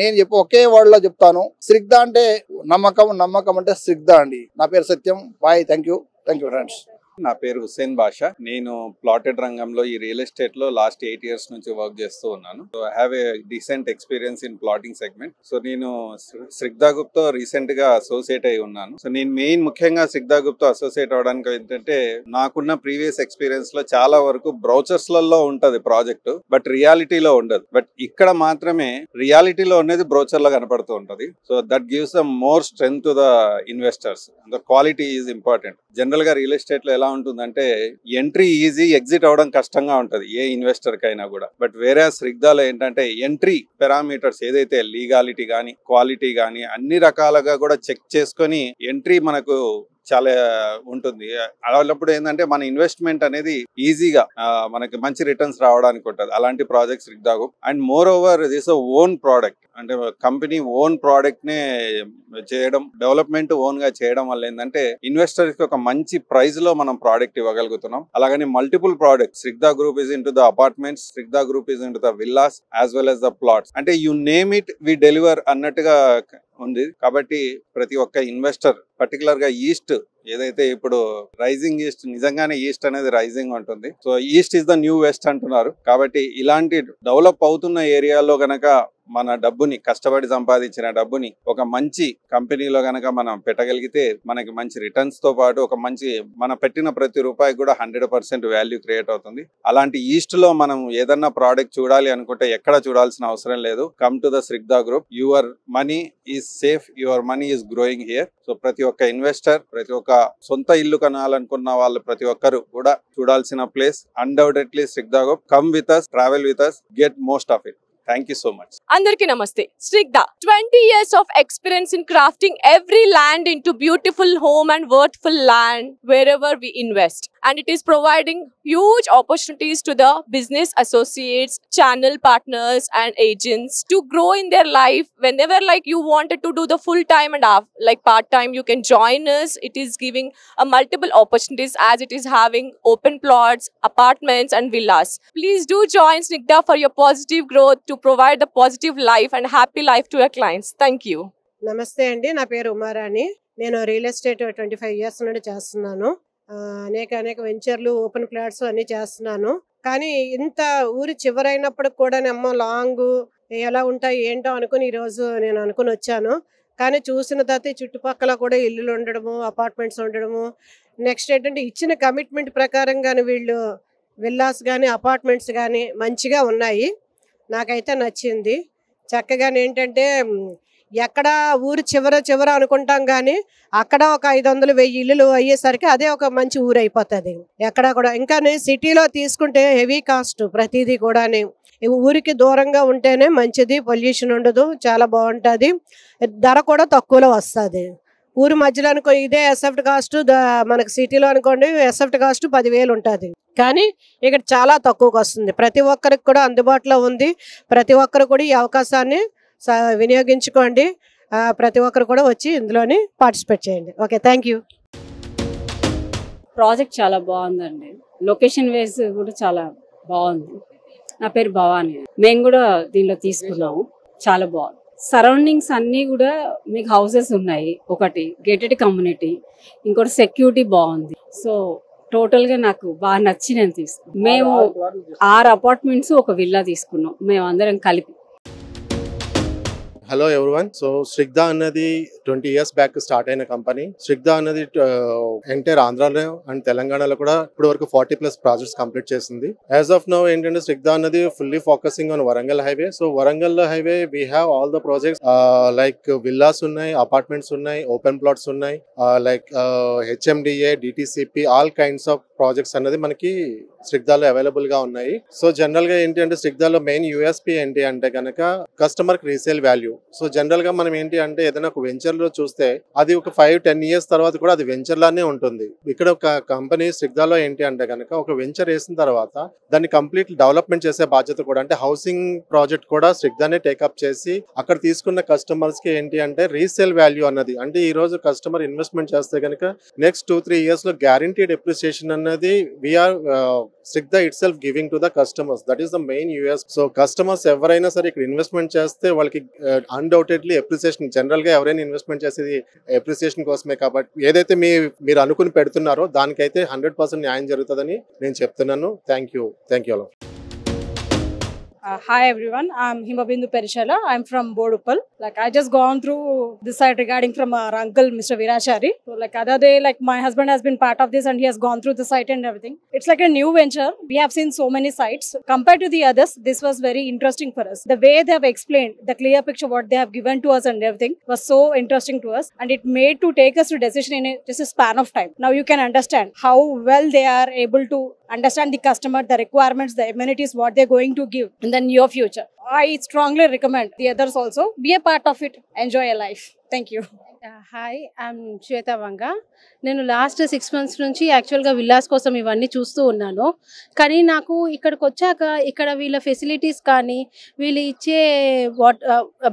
S11: నేను ఒకే వర్డ్ లో చెప్తాను, సిగ్దా అంటే నమ్మకం అంటే సిగ్దా అండి. నా పేరు సత్యం. బాయ్. Thank you friends.
S12: నా పేరు హుస్సేన్ బాషా. నేను ప్లాటెడ్ రంగంలో ఈ రియల్ ఎస్టేట్ లో లాస్ట్ 8 years నుంచి వర్క్ చేస్తూ ఉన్నాను. So I have a decent experience in plotting segment. So నేను సిగ్దా గ్రూప్ తో రీసెంట్ గా అసోసియేట్ అయి ఉన్నాను. సో నేను ముఖ్యంగా సిగ్దా గ్రూప్ తో అసోసియేట్ అవడానికి ఏంటంటే, నాకున్న ప్రీవియస్ ఎక్స్పీరియన్స్ లో చాలా వరకు బ్రౌచర్స్ లలో ఉంటది ప్రాజెక్ట్, బట్ రియాలిటీలో ఉండదు. బట్ ఇక్కడ మాత్రమే రియాలిటీలో ఉన్నది బ్రౌచర్ లో కనపడుతూ ఉంటది. So that gives a more strength to the investors. The quality is important. General గా రియల్ ఎస్టేట్ లో ఎలా ఉంటుందంటే ఎంట్రీ ఈజీ, ఎగ్జిట్ అవడం కష్టంగా ఉంటది ఏ ఇన్వెస్టర్ కైనా కూడా. బట్ వేరే సిగ్దాలో ఏంటంటే ఎంట్రీ పారామీటర్స్ ఏదైతే లీగాలిటీ గానీ, క్వాలిటీ గానీ అన్ని రకాలుగా కూడా చెక్ చేసుకొని ఎంట్రీ మనకు చాలా ఉంటుంది. అలాంటప్పుడు ఏంటంటే మన ఇన్వెస్ట్మెంట్ అనేది ఈజీగా మనకి మంచి రిటర్న్స్ రావడానికి ఉంటుంది అలాంటి projects Snigdha group. And more over this own product, అంటే కంపెనీ ఓన్ ప్రోడక్ట్ నే చేయడం, డెవలప్మెంట్ ఓన్ గా చేయడం వల్ల ఏంటంటే ఇన్వెస్టర్స్ కి ఒక మంచి ప్రైస్ లో మనం ప్రోడక్ట్ ఇవ్వగలుగుతున్నాం. అలాగని multiple products, Snigdha group is into the apartments, Snigdha group is into the villas as well as the plots. అంటే you name it we deliver అన్నట్టుగా ఉంది. కాబట్టి ప్రతి ఒక్క ఇన్వెస్టర్, పర్టికులర్ గా ఈస్ట్ ఏదైతే ఇప్పుడు రైజింగ్ ఈస్ట్, నిజంగానే ఈస్ట్ అనేది రైజింగ్ ఉంటుంది. So east is the new west అంటున్నారు. కాబట్టి ఇలాంటి డెవలప్ అవుతున్న ఏరియాలో గనక మన డబ్బుని, కష్టపడి సంపాదించిన డబ్బుని ఒక మంచి కంపెనీలో గనక మనం పెట్టగలిగితే మనకి మంచి రిటర్న్స్ తో పాటు ఒక మంచి, మన పెట్టిన ప్రతి రూపాయికి కూడా 100% వాల్యూ క్రియేట్ అవుతుంది. అలాంటి ఈస్ట్ లో మనం ఏదన్నా ప్రోడక్ట్ చూడాలి అనుకుంటే ఎక్కడ చూడాల్సిన అవసరం లేదు. Come to the Snigdha group. Your money is safe, your money is growing here. So ప్రతి ఒక్క ఇన్వెస్టర్, ప్రతి ఒక్క సొంత ఇల్లు కొనాలనుకున్న వాళ్ళు ప్రతి ఒక్కరు కూడా చూడాల్సిన place undoubtedly Snigdha group. Come with us, travel with us, get most of it. Thank you so much.
S13: Andarki namaste. Snigdha, 20 years of experience in crafting every land into beautiful home and worthful land wherever we invest. And it is providing huge opportunities to the business associates, channel partners and agents to grow in their life. Whenever like you wanted to do the full time and like part time, you can join us. It is giving a multiple opportunities as it is having open plots, apartments and villas. Please do join Snigdha for your positive growth to provide the positive life and happy life to your clients. Thank you.
S14: నమస్తే అండి, నా పేరు ఉమారాణి. నేను real estate 25 years నుండి చేస్తున్నాను. అనేక వెంచర్లు, open plots అన్ని చేస్తున్నాను. కానీ ఇంత ఊరి చివరైనప్పుడు కూడా నేమో లాంగ్ ఎలా ఉంటాయి ఏంటో అనుకుని ఈరోజు నేను అనుకుని వచ్చాను. కానీ చూసిన తర్వాత చుట్టుపక్కల కూడా ఇల్లులు ఉండడము, అపార్ట్మెంట్స్ ఉండడము, నెక్స్ట్ ఏంటంటే ఇచ్చిన కమిట్మెంట్ ప్రకారంగానే వీళ్ళు విల్లాస్ కానీ అపార్ట్మెంట్స్ కానీ మంచిగా ఉన్నాయి. నాకైతే నచ్చింది. చక్కగా ఏంటంటే ఎక్కడ ఊరు చివర అనుకుంటాం కానీ అక్కడ ఒక 500-1000 ఇల్లులు అయ్యేసరికి అదే ఒక మంచి ఊరు అయిపోతుంది. ఎక్కడ కూడా ఇంకా సిటీలో తీసుకుంటే హెవీ కాస్ట్ ప్రతిదీ కూడా. ఊరికి దూరంగా ఉంటేనే మంచిది, పొల్యూషన్ ఉండదు, చాలా బాగుంటుంది, ధర కూడా తక్కువలో వస్తుంది. ఊరి మధ్యలో అనుకో ఇదే ఎసెప్ట్ కాస్ట్, మనకి సిటీలో అనుకోండి ఎసెప్ట్ కాస్ట్ 10,000 ఉంటుంది. కానీ ఇక్కడ చాలా తక్కువకి వస్తుంది. ప్రతి ఒక్కరికి కూడా అందుబాటులో ఉంది. ప్రతి ఒక్కరు కూడా ఈ అవకాశాన్ని వినియోగించుకోండి. ప్రతి ఒక్కరు కూడా వచ్చి ఇందులోని పార్టిసిపేట్ చేయండి. Okay, thank you.
S15: ప్రాజెక్ట్ చాలా బాగుందండి. లొకేషన్ వైజ్ కూడా చాలా బాగుంది. నా పేరు భవానీ. మేము కూడా దీనిలో తీసుకున్నాము. చాలా బాగుంది. సరౌండింగ్స్ అన్నీ కూడా మీకు హౌసెస్ ఉన్నాయి. ఒకటి గేటెడ్ కమ్యూనిటీ, ఇంకోటి సెక్యూరిటీ బాగుంది. సో టోటల్ గా నాకు బాగా నచ్చి నేను తీసుకున్నాను. మేము 6 అపార్ట్మెంట్స్, ఒక విల్లా తీసుకున్నాం మేము అందరం కలిపి.
S16: Hello everyone. సో స్నిగ్ధా అన్నది 20 years బ్యాక్ స్టార్ట్ అయిన కంపెనీ. స్నిగ్ధా అన్నది ఎంటైర్ ఆంధ్రాలో అండ్ తెలంగాణలో కూడా ఇప్పుడు వరకు 40+ ప్రాజెక్ట్స్ కంప్లీట్ చేసింది. యాజ్ ఆఫ్ నౌ ఏంటంటే స్నిగ్ధా అన్నది fully focusing on Warangal highway. So Warangal highway we have all the projects like villas ఉన్నాయి, అపార్ట్మెంట్స్ ఉన్నాయి, ఓపెన్ ప్లాట్స్ ఉన్నాయి, like HMDA, DTCP, all kinds of projects అన్నది మనకి స్నిగ్ధాలో అవైలబుల్ గా ఉన్నాయి. సో జనరల్ గా ఏంటి అంటే స్నిగ్ధాలో మెయిన్ USP ఏంటి అంటే కనుక customer resale value. So general గా మనం ఏంటి అంటే ఏదైనా ఒక వెంచర్ లో చూస్తే అది ఒక 5-10 years తర్వాత కూడా అది వెంచర్ లానే ఉంటుంది. ఇక్కడ ఒక కంపెనీ స్నిగ్ధాలో ఏంటి అంటే కనుక ఒక వెంచర్ వేసిన తర్వాత దాన్ని కంప్లీట్ డెవలప్మెంట్ చేసే బాధ్యత కూడా, అంటే హౌసింగ్ ప్రాజెక్ట్ కూడా స్నిగ్ధానే టేకప్ చేసి అక్కడ తీసుకున్న కస్టమర్స్ కి ఏంటి అంటే రీసేల్ వాల్యూ అన్నది, అంటే ఈ రోజు కస్టమర్ ఇన్వెస్ట్మెంట్ చేస్తే కనుక నెక్స్ట్ 2-3 years లో గ్యారంటీడ్ అప్రిసియేషన్ అన్నది we are Snigdha itself giving to the customers. That is the main US. So customers ఎవరైనా సరే ఇక్కడ ఇన్వెస్ట్మెంట్ చేస్తే వాళ్ళకి అన్డౌటెడ్లీ అప్రిసియేషన్, జనరల్ గా ఎవరైనా ఇన్వెస్ట్మెంట్ చేసేది అప్రిసియేషన్ కోసమే. కాబట్టి ఏదైతే మీరు అనుకుని పెడుతున్నారో దానికైతే 100% న్యాయం జరుగుతుందని నేను చెప్తున్నాను. Thank you all.
S17: Hi everyone, I'm Himabindu Perishala. I'm from Bodupal. Like I just gone through this side regarding from our uncle Mr. Virachari. So like other day, like my husband has been part of this and he has gone through the site and everything. It's like a new venture. We have seen so many sites. Compared to the others, this was very interesting for us. The way they have explained, the clear picture what they have given to us and everything was so interesting to us, and it made to take us to decision in just a span of time. Now you can understand how well they are able to understand the customer, the requirements, the amenities, what they're going to give in the near future. I strongly recommend the others also be a part of it. Enjoy your life. Thank you. Hi I'm Shweta Vanga. నేను last 6 months నుంచి యాక్చువల్గా villas కోసం ఇవన్నీ చూస్తూ ఉన్నాను. కానీ నాకు ఇక్కడికి వచ్చాక ఇక్కడ వీళ్ళ ఫెసిలిటీస్ కానీ వీళ్ళు ఇచ్చే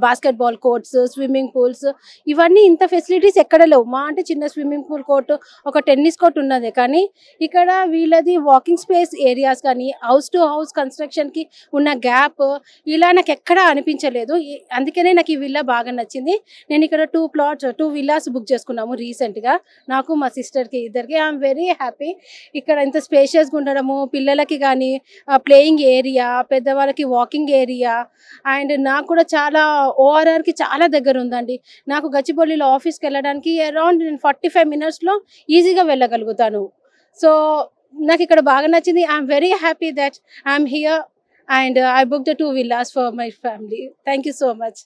S17: బాస్కెట్బాల్ కోర్ట్స్, స్విమ్మింగ్ పూల్స్, ఇవన్నీ ఇంత ఫెసిలిటీస్ ఎక్కడ లేవు. మా అంటే చిన్న స్విమ్మింగ్ పూల్ కోర్టు, ఒక టెన్నిస్ కోర్ట్ ఉన్నది. కానీ ఇక్కడ వీళ్ళది వాకింగ్ స్పేస్ ఏరియాస్ కానీ హౌస్ టు హౌస్ కన్స్ట్రక్షన్కి ఉన్న గ్యాప్ ఇలా నాకు ఎక్కడా అనిపించలేదు. అందుకనే నాకు ఈ విల్లా బాగా నచ్చింది. నేను ఇక్కడ 2 విల్లాస్ బుక్ చేసుకున్నాము రీసెంట్గా, నాకు మా సిస్టర్కి ఇద్దరికి. I'm very happy. ఇక్కడ ఇంత స్పేషియస్గా ఉండడము, పిల్లలకి కానీ ప్లేయింగ్ ఏరియా, పెద్దవాళ్ళకి వాకింగ్ ఏరియా, అండ్ నాకు కూడా చాలా ఓఆర్ఆర్కి చాలా దగ్గర ఉందండి. నాకు గచ్చిబౌలిలో ఆఫీస్కి వెళ్ళడానికి అరౌండ్ 45 minutesలో ఈజీగా వెళ్ళగలుగుతాను. సో నాకు ఇక్కడ బాగా నచ్చింది. I'm very happy that I'm here and I book the 2 villas for my family. Thank you so much.